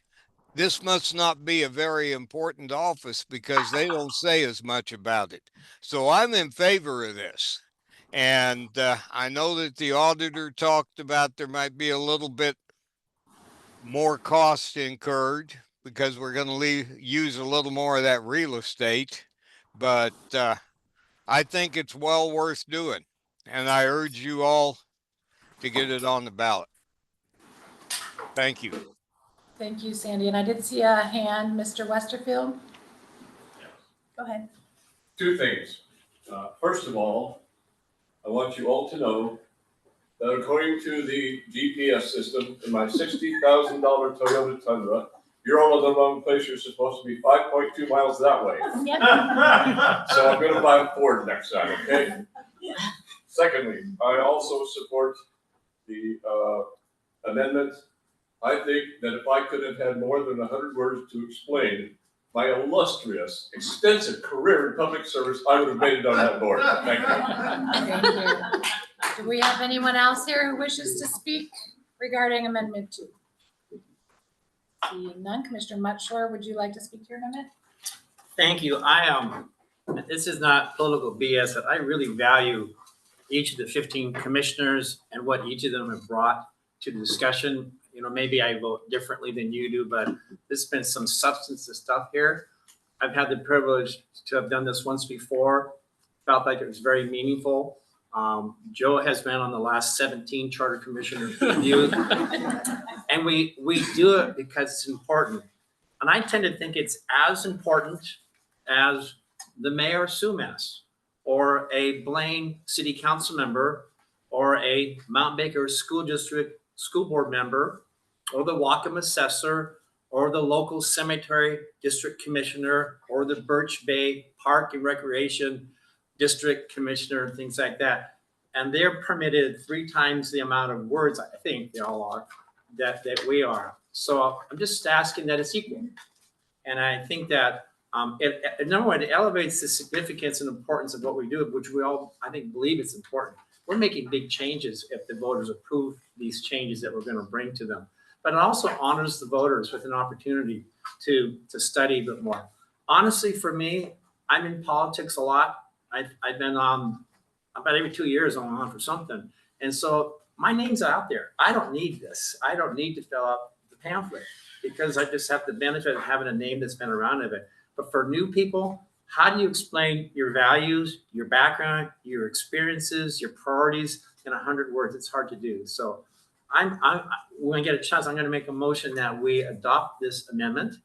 this must not be a very important office because they don't say as much about it. So I'm in favor of this. And I know that the auditor talked about there might be a little bit more cost incurred because we're going to use a little more of that real estate. But I think it's well worth doing. And I urge you all to get it on the ballot. Thank you. Thank you, Sandy. And I did see a hand, Mr. Westerfield. Go ahead. Two things. First of all, I want you all to know that according to the GPS system in my $60,000 Toyota Tundra, you're all in the wrong place. You're supposed to be 5.2 miles that way. So I'm gonna buy a Ford next time, okay? Secondly, I also support the amendment. I think that if I could have had more than 100 words to explain my illustrious, extensive career in public service, I would have made it on that board. Thank you. Thank you. Do we have anyone else here who wishes to speak regarding Amendment 2? Seeing none, Commissioner Mutchler, would you like to speak to your amendment? Thank you. This is not political BS, but I really value each of the 15 commissioners and what each of them have brought to the discussion. You know, maybe I vote differently than you do, but there's been some substance to stuff here. I've had the privilege to have done this once before. Felt like it was very meaningful. Joe has been on the last 17 charter commissioners review. And we do it because it's important. And I tend to think it's as important as the mayor Sumas or a Blaine city council member or a Mount Baker school district school board member or the Whatcom assessor or the local cemetery district commissioner or the Birch Bay Park and Recreation district commissioner and things like that. And they're permitted 3 times the amount of words, I think they all are, that we are. So I'm just asking that it's equal. And I think that number one, it elevates the significance and importance of what we do, which we all, I think, believe it's important. We're making big changes if the voters approve these changes that we're going to bring to them. But it also honors the voters with an opportunity to study a bit more. Honestly, for me, I'm in politics a lot. I've been on about every 2 years I'm on for something. And so my name's out there. I don't need this. I don't need to fill out the pamphlet because I just have the benefit of having a name that's been around of it. But for new people, how do you explain your values, your background, your experiences, your priorities in 100 words? It's hard to do. So when I get a chance, I'm going to make a motion that we adopt this amendment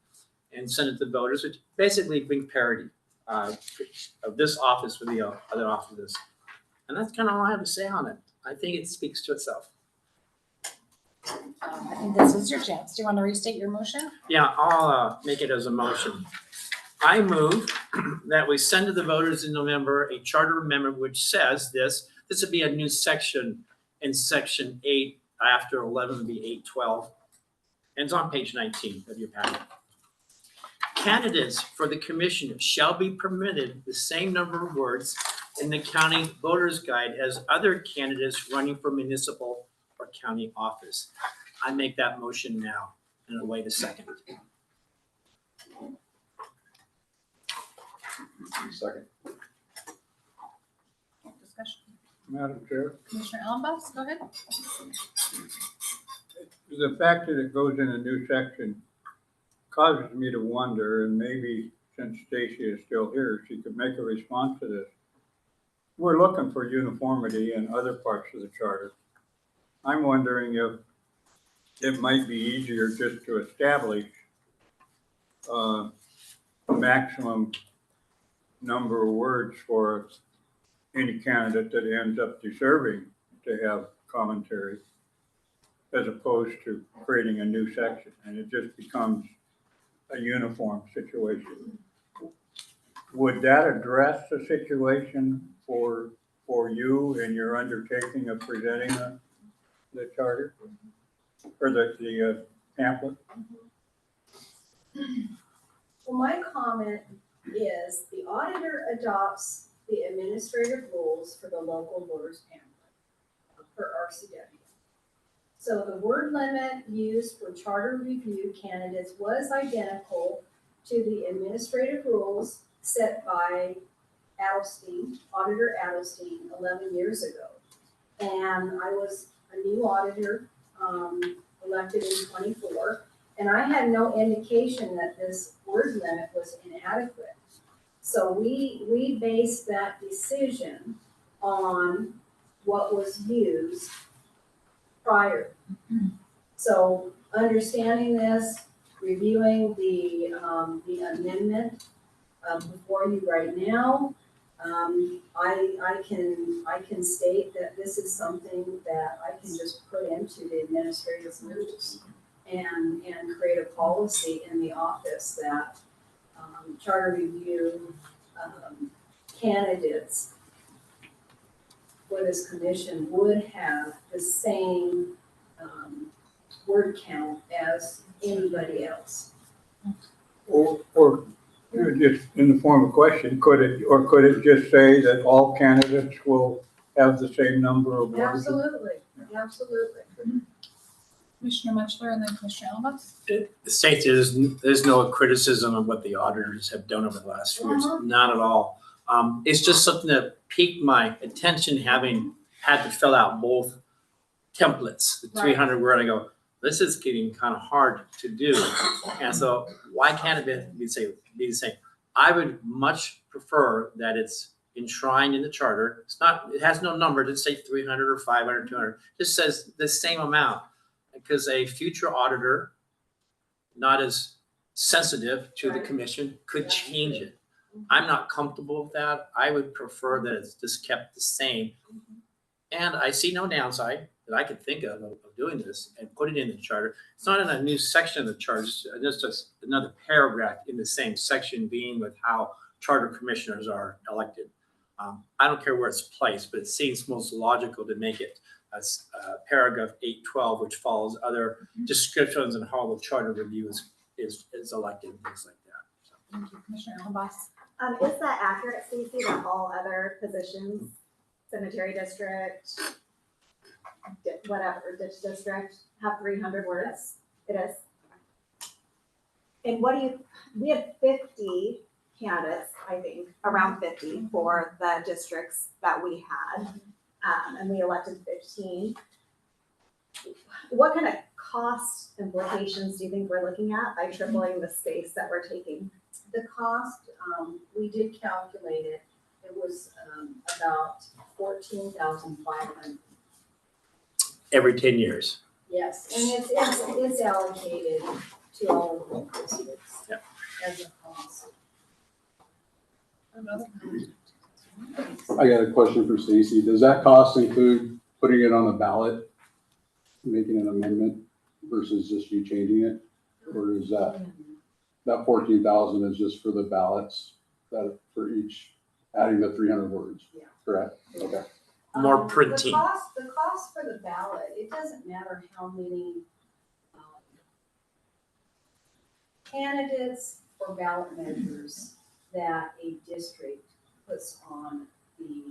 and send it to voters, which basically bring parity of this office with the other offices. And that's kind of all I have to say on it. I think it speaks to itself. I think this is your chance. Do you want to restate your motion? Yeah, I'll make it as a motion. I move that we send to the voters in November a charter amendment which says this would be a new section in section 8 after 11 would be 812. And it's on page 19 of your packet. Candidates for the commission shall be permitted the same number of words in the county voters guide as other candidates running for municipal or county office. I make that motion now and await a second. Second. Discussion. Madam Chair, Commissioner Ellenboss, go ahead. the fact that it goes in a new section causes me to wonder, and maybe since Stacy is still here, she could make a response to this. We're looking for uniformity in other parts of the charter. I'm wondering if it might be easier just to establish a maximum number of words for any candidate that ends up deserving to have commentary, as opposed to creating a new section, and it just becomes a uniform situation. Would that address the situation for you in your undertaking of presenting the charter or the pamphlet? Well, my comment is the auditor adopts the administrative rules for the local voters pamphlet for RCW. So the word limit used for charter review candidates was identical to the administrative rules set by Auditor Adelstein 11 years ago. And I was a new auditor, elected in 24, and I had no indication that this word limit was inadequate. So we based that decision on what was used prior. So understanding this, reviewing the amendment before you right now, I can state that this is something that I can just put into the administrative rules and create a policy in the office that charter review candidates for this commission would have the same word count as anybody else. Or just in the form of question, could it just say that all candidates will have the same number of words? Absolutely, absolutely. Commissioner Mutchler and then Commissioner Ellenboss. Stacey, there's no criticism of what the auditors have done over the last few years, not at all. It's just something that piqued my attention, having had to fill out both templates, the 300 word. I go, this is getting kind of hard to do. And so why can't it be the same? I would much prefer that it's enshrined in the charter. It has no number to say 300 or 500, 200. It just says the same amount, because a future auditor, not as sensitive to the commission, could change it. I'm not comfortable with that. I would prefer that it's just kept the same. And I see no downside that I could think of doing this and put it in the charter. It's not in a new section of the charter, it's just another paragraph in the same section, being with how charter commissioners are elected. I don't care where it's placed, but it seems most logical to make it as paragraph 812, which follows other descriptions and how the charter review is elected and things like that. So. Thank you, Commissioner Ellenboss. Is that accurate, Stacey, that all other positions, cemetery district, whatever, ditch district, have 300 words? It is. And we have 50 candidates, I think, around 50 for the districts that we had, and we elected 15. What kind of cost implications do you think we're looking at by tripling the space that we're taking? The cost, we did calculate it. It was about $14,500. Every 10 years. Yes, and it's allocated to all of the districts as a cost. I got a question for Stacey. Does that cost include putting it on the ballot, making an amendment versus just you changing it? Or is that 14,000 is just for the ballots that for each adding the 300 words? Yeah. Correct? Okay. More printing. The cost for the ballot, it doesn't matter how many candidates or ballot measures that a district puts on the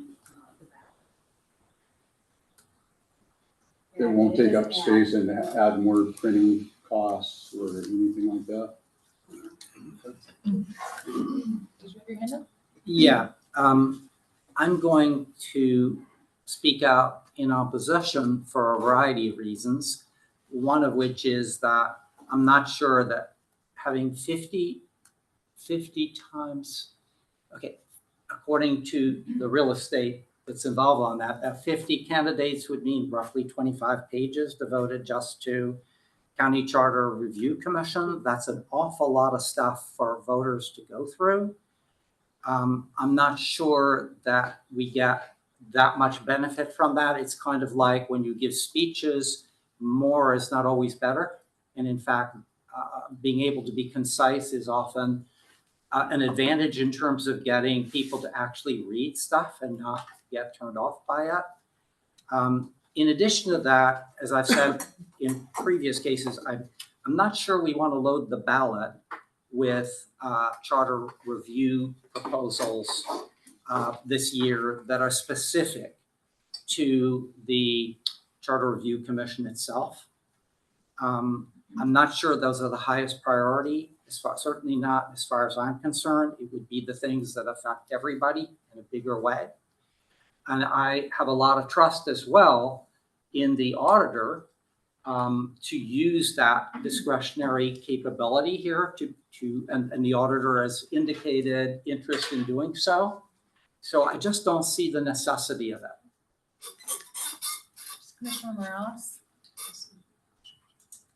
ballot. It won't take up space and add more printing costs or anything like that? Did you have your hand up? Yeah, I'm going to speak out in opposition for a variety of reasons. One of which is that I'm not sure that having 50 times, okay, according to the real estate that's involved on that 50 candidates would mean roughly 25 pages devoted just to County Charter Review Commission. That's an awful lot of stuff for voters to go through. I'm not sure that we get that much benefit from that. It's kind of like when you give speeches, more is not always better. And in fact, being able to be concise is often an advantage in terms of getting people to actually read stuff and not get turned off by it. In addition to that, as I've said in previous cases, I'm not sure we want to load the ballot with charter review proposals this year that are specific to the Charter Review Commission itself. I'm not sure those are the highest priority, certainly not as far as I'm concerned. It would be the things that affect everybody in a bigger way. And I have a lot of trust as well in the auditor to use that discretionary capability here and the auditor has indicated interest in doing so. So I just don't see the necessity of it. Commissioner Morales.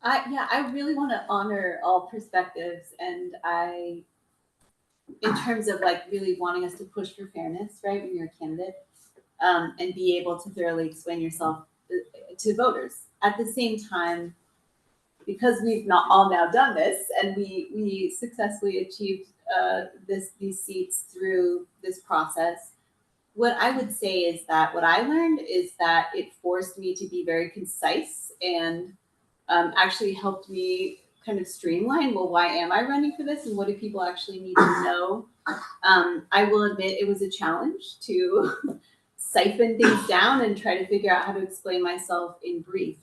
I really want to honor all perspectives, and I in terms of like really wanting us to push for fairness, right, when you're a candidate, and be able to thoroughly explain yourself to voters. At the same time, because we've not all now done this and we successfully achieved these seats through this process, what I would say is that what I learned is that it forced me to be very concise and actually helped me kind of streamline, well, why am I running for this and what do people actually need to know? I will admit it was a challenge to siphon things down and try to figure out how to explain myself in brief.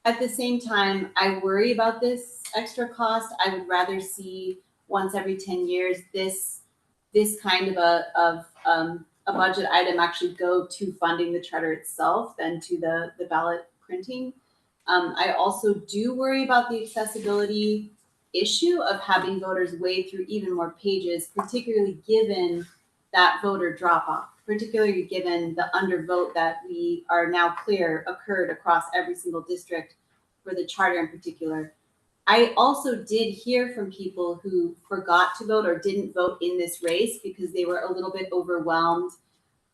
At the same time, I worry about this extra cost. I would rather see once every 10 years this kind of a budget item actually go to funding the charter itself than to the ballot printing. I also do worry about the accessibility issue of having voters wade through even more pages, particularly given that voter drop off, particularly given the undervote that we are now clear occurred across every single district for the charter in particular. I also did hear from people who forgot to vote or didn't vote in this race because they were a little bit overwhelmed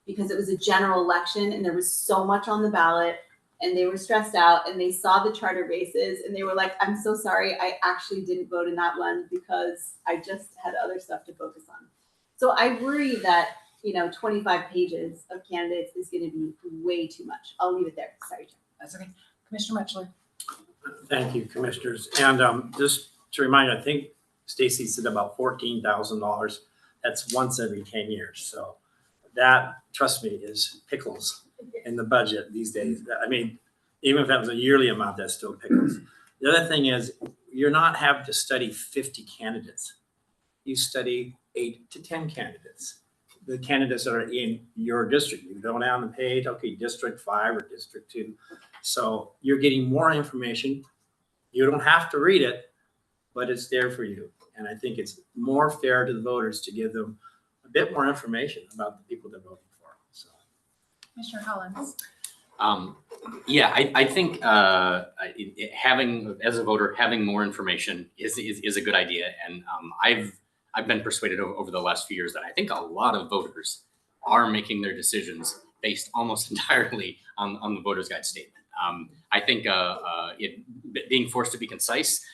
because it was a general election and there was so much on the ballot and they were stressed out and they saw the charter races and they were like, I'm so sorry, I actually didn't vote in that one because I just had other stuff to focus on. So I worry that, 25 pages of candidates is going to be way too much. I'll leave it there. Sorry, Jim. That's okay. Commissioner Muchler. Thank you, commissioners. And just to remind, I think Stacy said about $14,000. That's once every 10 years. So that, trust me, is pickles in the budget these days. I mean, even if that was a yearly amount, that's still pickles. The other thing is you're not having to study 50 candidates. You study 8 to 10 candidates. The candidates that are in your district. You go down the page, okay, District 5 or District 2. So you're getting more information. You don't have to read it, but it's there for you. And I think it's more fair to the voters to give them a bit more information about the people they're voting for. So, Commissioner Collins. Yeah, I think having, as a voter, having more information is a good idea. And I've been persuaded over the last few years that I think a lot of voters are making their decisions based almost entirely on the voter's guide statement. I think being forced to be concise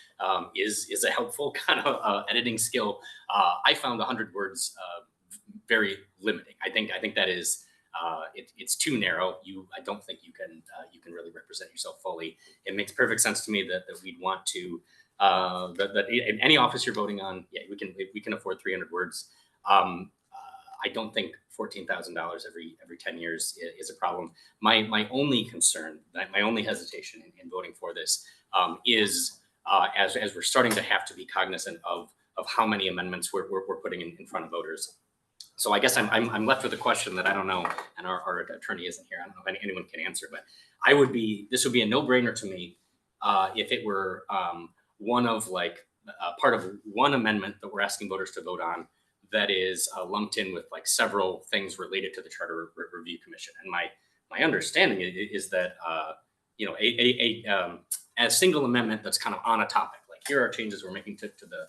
is a helpful kind of editing skill. I found 100 words very limiting. I think that is it's too narrow. I don't think you can really represent yourself fully. It makes perfect sense to me that we'd want to that in any office you're voting on, yeah, we can afford 300 words. I don't think $14,000 every 10 years is a problem. My only concern, my only hesitation in voting for this is as we're starting to have to be cognizant of how many amendments we're putting in front of voters. So I guess I'm left with a question that I don't know, and our attorney isn't here. I don't know if anyone can answer, but this would be a no-brainer to me if it were one of part of one amendment that we're asking voters to vote on that is lumped in with like several things related to the Charter Review Commission. And my understanding is that a single amendment that's kind of on a topic, like here are changes we're making to the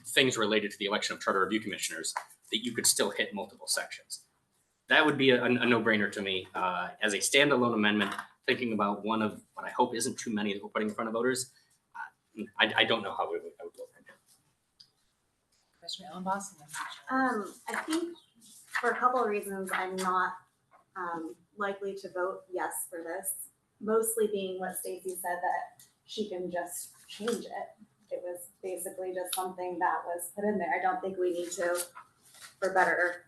things related to the election of Charter Review Commissioners, that you could still hit multiple sections. That would be a no-brainer to me as a standalone amendment. Thinking about one of what I hope isn't too many that we're putting in front of voters, I don't know how I would vote. Commissioner Ellenboss. I think for a couple of reasons, I'm not likely to vote yes for this. Mostly being what Stacy said, that she can just change it. It was basically just something that was put in there. I don't think we need to, for better,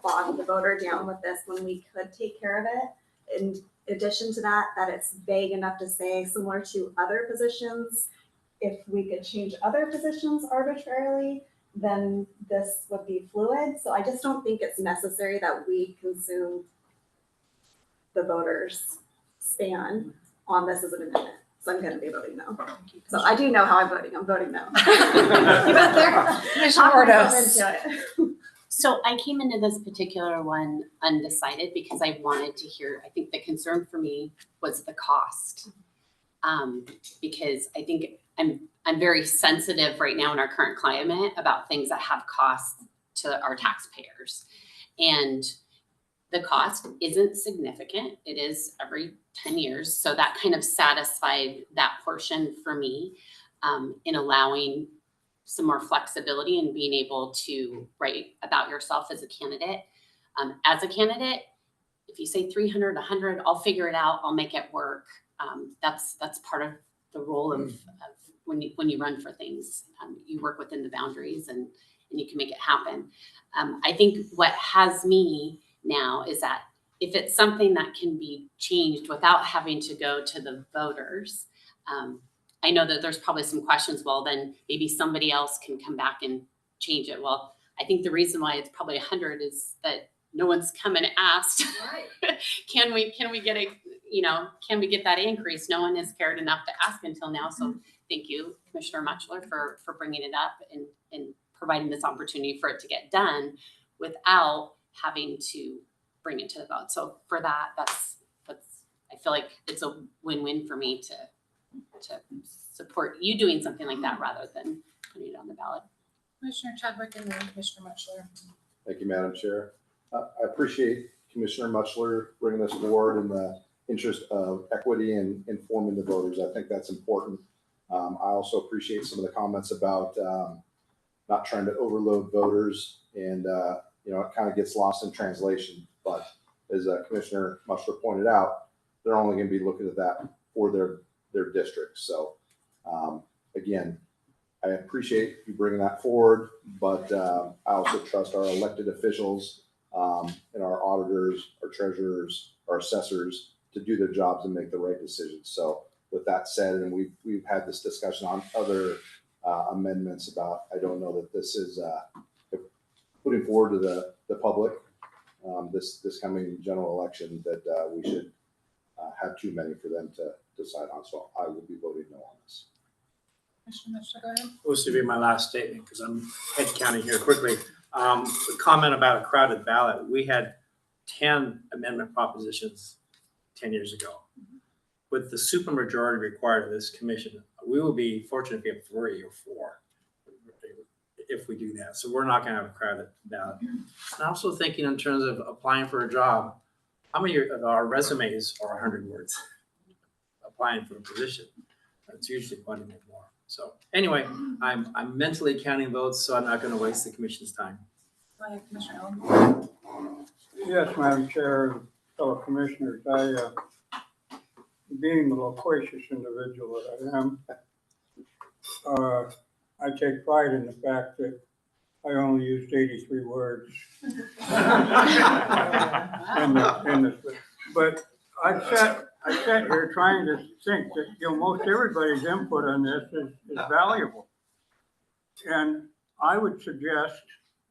bog the voter down with this when we could take care of it. In addition to that it's vague enough to say similar to other positions. If we could change other positions arbitrarily, then this would be fluid. So I just don't think it's necessary that we consume the voters' span on this as an amendment. So I'm going to be voting no. So I do know how I'm voting. I'm voting no. You got there? Commissioner Ordos. So I came into this particular one undecided because I wanted to hear, I think the concern for me was the cost. because I think I'm very sensitive right now in our current climate about things that have costs to our taxpayers. And the cost isn't significant. It is every 10 years. So that kind of satisfied that portion for me in allowing some more flexibility and being able to write about yourself as a candidate. As a candidate, if you say 300, 100, I'll figure it out. I'll make it work. That's part of the role of when you run for things. You work within the boundaries and you can make it happen. I think what has me now is that if it's something that can be changed without having to go to the voters, I know that there's probably some questions, well, then maybe somebody else can come back and change it. Well, I think the reason why it's probably 100 is that no one's come and asked, can we get can we get that increase? No one has cared enough to ask until now. So thank you, Commissioner Muchler, for bringing it up and providing this opportunity for it to get done without having to bring it to the vote. So for that, that's I feel like it's a win-win for me to support you doing something like that rather than putting it on the ballot. Commissioner Chadwick and then Commissioner Muchler. Thank you, Madam Chair. I appreciate Commissioner Muchler bringing this forward in the interest of equity and informing the voters. I think that's important. I also appreciate some of the comments about not trying to overload voters, and it kind of gets lost in translation. But as Commissioner Muchler pointed out, they're only going to be looking at that for their district. So again, I appreciate you bringing that forward, but I also trust our elected officials and our auditors, our treasurers, our assessors to do their jobs and make the right decisions. So with that said, and we've had this discussion on other amendments about, I don't know that this is putting forward to the public this coming general election that we should have too many for them to decide on. So I will be voting no on this. Commissioner Muchler, go ahead. This will be my last statement because I'm head counting here quickly. A comment about a crowded ballot. We had 10 amendment propositions 10 years ago. With the supermajority required of this commission, we will be fortunate if we have 3 or 4 if we do that. So we're not going to have a crowded ballot. And also thinking in terms of applying for a job, how many of our resumes are 100 words? Applying for a position, it's usually quite a bit more. So anyway, I'm mentally counting votes, so I'm not going to waste the commission's time. Go ahead, Commissioner Allen. Yes, Madam Chair, fellow commissioners, being the loquacious individual that I am, I take pride in the fact that I only used 83 words. But I sat here trying to think that most everybody's input on this is valuable. And I would suggest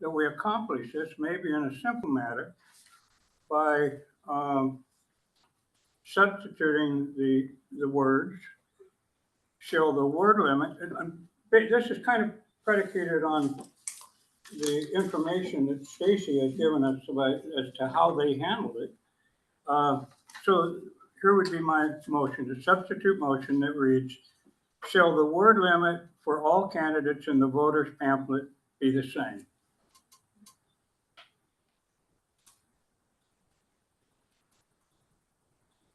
that we accomplish this maybe in a simple matter by substituting the words, shall the word limit. And this is kind of predicated on the information that Stacy has given us as to how they handled it. So here would be my motion, the substitute motion that reads, shall the word limit for all candidates in the voter's pamphlet be the same?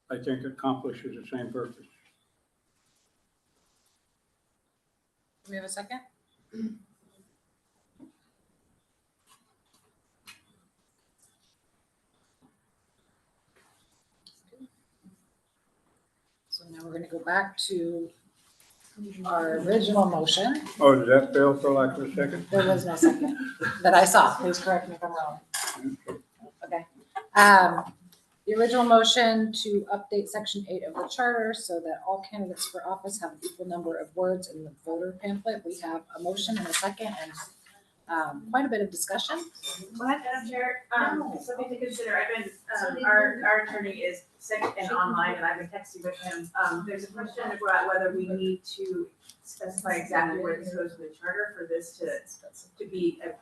I think it accomplishes the same purpose. Do we have a second? So now we're going to go back to our original motion. Oh, did that fail for lack of a second? There was no second that I saw. Please correct me if I'm wrong. Okay. The original motion to update section 8 of the charter so that all candidates for office have an equal number of words in the voter pamphlet. We have a motion and a second and quite a bit of discussion. What, Madam Chair? Something to consider. I've been, our attorney is sick and online, and I've been texting with him. There's a question about whether we need to specify exactly where this goes in the charter for this to be an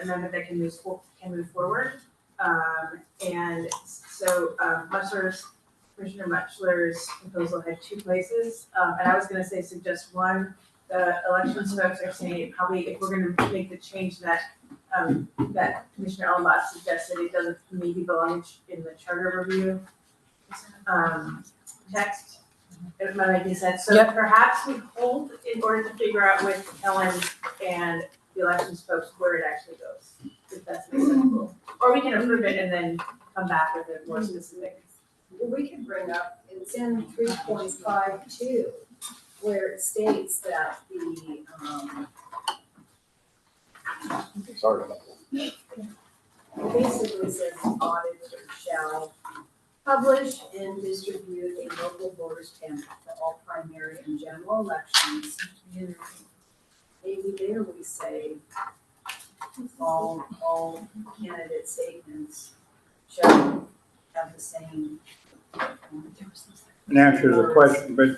amendment that can move forward. And so Muchler's Commissioner Muchler's proposal had two places, and I was gonna say suggest one. The elections folks are saying probably if we're gonna make the change that, that Commissioner Ellenbach suggested, it doesn't maybe belong in the charter review, text. It might make sense, so Yep. perhaps we hold in order to figure out with Ellen and the elections folks where it actually goes, if that's acceptable. Or we can approve it and then come back with it more specific. We can bring up, it's in 3.52, where it states that the, Sorry about it basically says auditor shall publish and distribute a local voters pamphlet for all primary and general elections. Maybe there we say all candidate statements shall have the same. And answer the question, but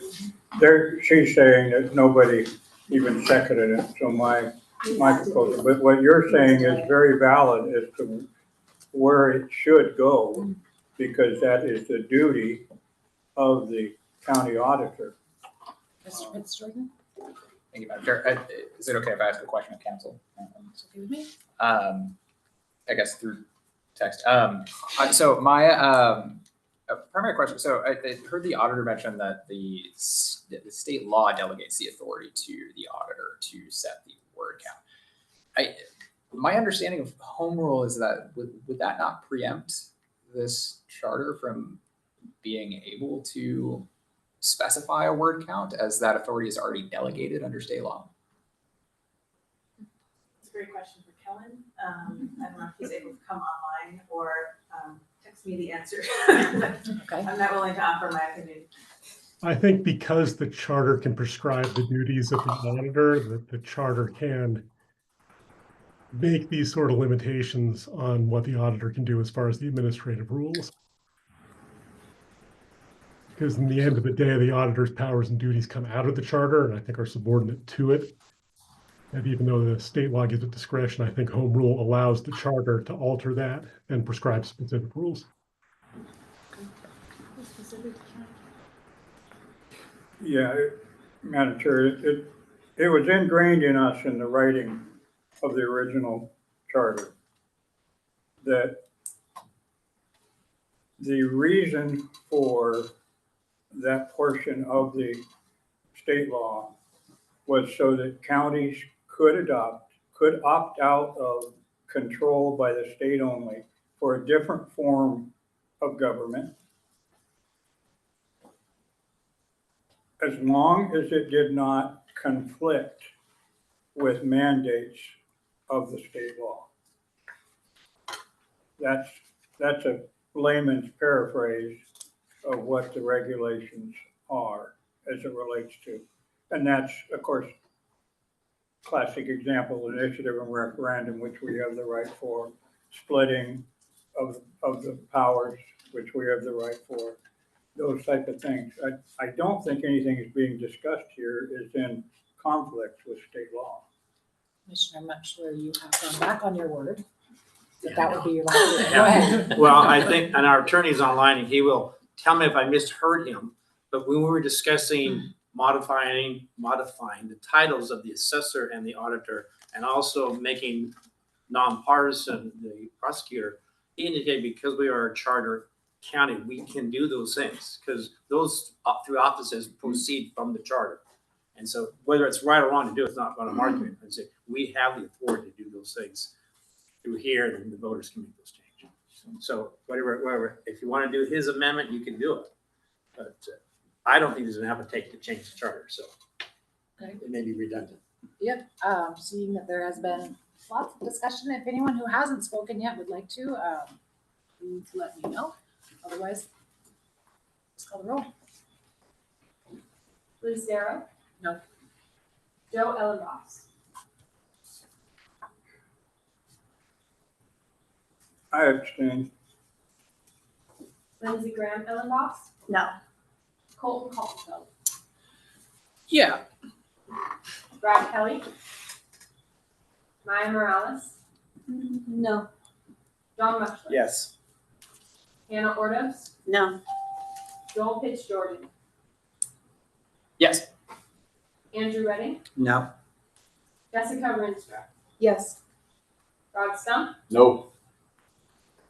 there, she's saying that nobody even seconded it, so my proposal, but what you're saying is very valid as to where it should go, because that is the duty of the county auditor. Mr. Fitzgerald? Thank you, Madam Chair. Is it okay if I ask a question of council? It's okay with me. I guess through text. So my primary question, so I heard the auditor mention that the state law delegates the authority to the auditor to set the word count. My understanding of home rule is that would that not preempt this charter from being able to specify a word count, as that authority is already delegated under state law? It's a great question for Kellen. I don't know if he's able to come online or text me the answer. Okay. I'm not willing to offer my opinion. I think because the charter can prescribe the duties of the auditor, that the charter can make these sort of limitations on what the auditor can do as far as the administrative rules. Because in the end of the day, the auditor's powers and duties come out of the charter and I think are subordinate to it. And even though the state law gives it discretion, I think home rule allows the charter to alter that and prescribe specific rules. Yeah, Madam Chair, it was ingrained in us in the writing of the original charter that the reason for that portion of the state law was so that counties could opt out of control by the state only for a different form of government, as long as it did not conflict with mandates of the state law. That's a layman's paraphrase of what the regulations are as it relates to. And that's, of course, classic example, initiative and referendum, which we have the right for, splitting of the powers, which we have the right for, those type of things. I don't think anything is being discussed here is in conflict with state law. Commissioner Muchler, you have gone back on your word. That would be your last word. Go ahead. Well, I think, and our attorney's online and he will tell me if I misheard him, but when we were discussing modifying the titles of the assessor and the auditor, and also making nonpartisan the prosecutor, he indicated because we are a charter county, we can do those things because those three offices proceed from the charter. And so whether it's right or wrong to do, it's not an argument. I say we have the authority to do those things through here, and the voters can make those changes. So whatever, if you want to do his amendment, you can do it. But I don't think there's an appetite to change the charter, so Okay. it may be redundant. Yep, seeing that there has been lots of discussion, if anyone who hasn't spoken yet would like to, please let me know. Otherwise, let's call the roll. Lucero? No. Joe Ellenboss? I abstain. Lindsey Graham Ellenboss? No. Colton Caulfield? Yeah. Brad Kelly? Maya Morales? No. John Muchler? Yes. Hannah Ordos? No. Joel Pitts Jordan, Yes. Andrew Redding, No. Jessica Rinstra, Yes. Rod Stump, No.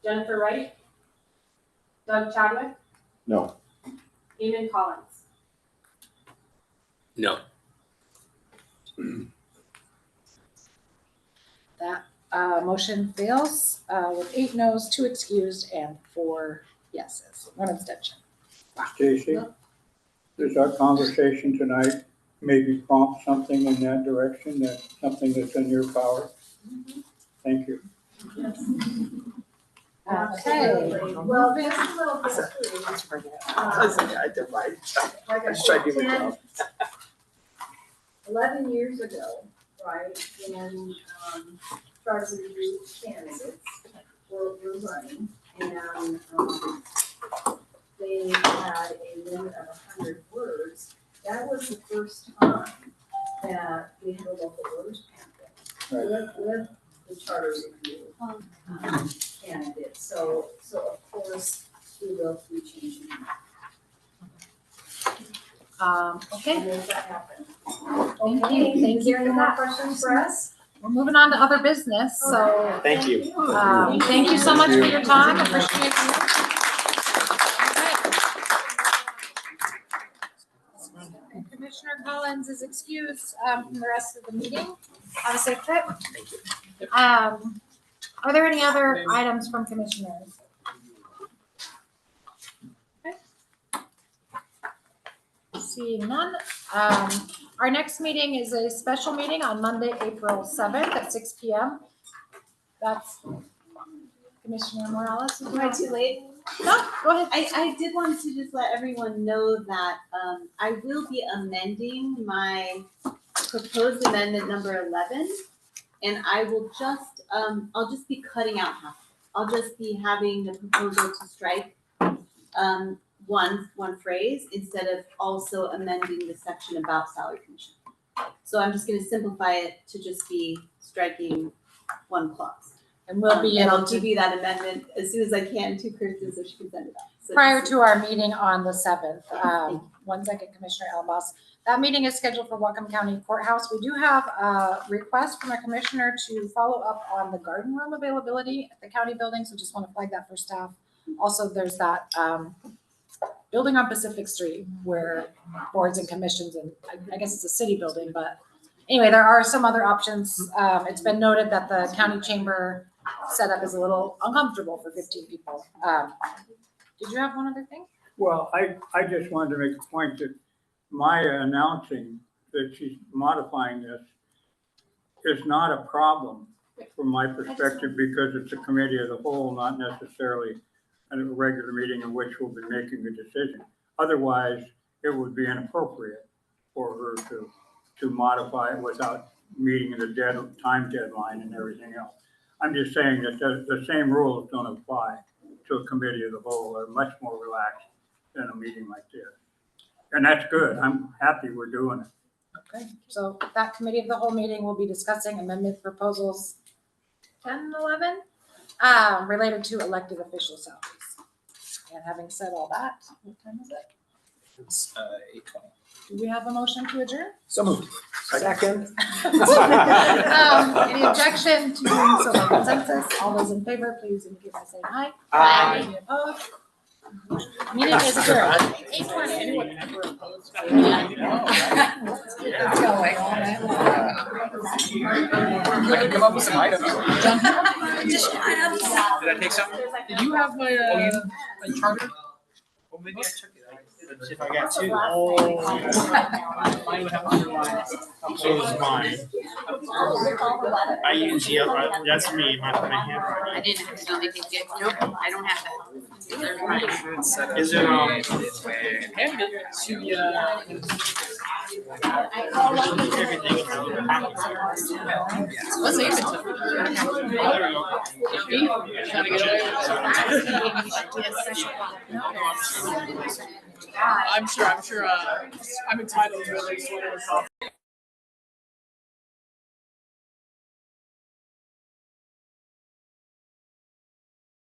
Jennifer Wright, Doug Chadwick, No. Eamon Collins. No. That motion fails with 8 noes, 2 excused, and 4 yeses, 1 abstention. Stacy, does our conversation tonight maybe prompt something in that direction, that something that's in your power? Thank you. Okay. Well, just a little history. I did mine. Like I Just tried to said, give it up. 11 years ago, right, when Charter Review candidates were running, and they had a limit of 100 words. That was the first time that we had a local voters pamphlet with the Charter Review candidates. So of course, we will be changing that. Okay. And if that happens. Thank you. Thank you Any for more that. questions for us? We're moving on to other business, so. Thank you. Thank you so much for your time, appreciate you. Okay. Commissioner Collins is excused from the rest of the meeting. Have a safe trip. Thank you. Are there any other items from commissioners? Okay. Seeing none. Our next meeting is a special meeting on Monday, April 7th at 6 p.m. That's Commissioner Morales. Am I too late? No, go ahead. I did want to just let everyone know that I will be amending my proposed amendment number 11. And I will just, I'll just be cutting out half. I'll just be having the proposal to strike one phrase instead of also amending the section about salary commission. So I'm just gonna simplify it to just be striking one clause. And we'll be and able I'll to give you that amendment as soon as I can to Kristen so she can send it out. So prior just- to our meeting on the 7th. 1 second, Commissioner Ellenboss. That meeting is scheduled for Whatcom County Courthouse. We do have a request from a commissioner to follow up on the garden room availability at the county building, so just want to flag that for staff. Also, there's that building on Pacific Street where boards and commissions, and I guess it's a city building, but anyway, there are some other options. It's been noted that the county chamber setup is a little uncomfortable for 15 people. Did you have one other thing? Well, I just wanted to make a point that Maya announcing that she's modifying this is not a problem from my perspective because it's a committee of the whole, not necessarily a regular meeting in which we'll be making a decision. Otherwise, it would be inappropriate for her to modify it without meeting the time deadline and everything else. I'm just saying that the same rules don't apply to a committee of the whole. They're much more relaxed than a meeting like this. And that's good. I'm happy we're doing it. Okay, so that committee of the whole meeting will be discussing amendment proposals 10, 11, related to elected official salaries. And having said all that, what time is it? It's 8:20. Do we have a motion to adjourn? So moved. Second. Any objection to doing so by consensus? All those in favor, please indicate by saying aye. Aye. Any opposed? Meeting is adjourned. 8:20. It's going all night long. I can come up with some items. Additional items. Did I take something? Did you have my my charter? Well, maybe I took it. If I got two. Mine would have underlined. So is mine. I use the other, that's me, my handwriting. I didn't accidentally take it. Nope, I don't have that. There's mine. Is it, Hand it to you. everything? Let's save it to trying to get away with it. I'm sure, I'm entitled to at least whatever.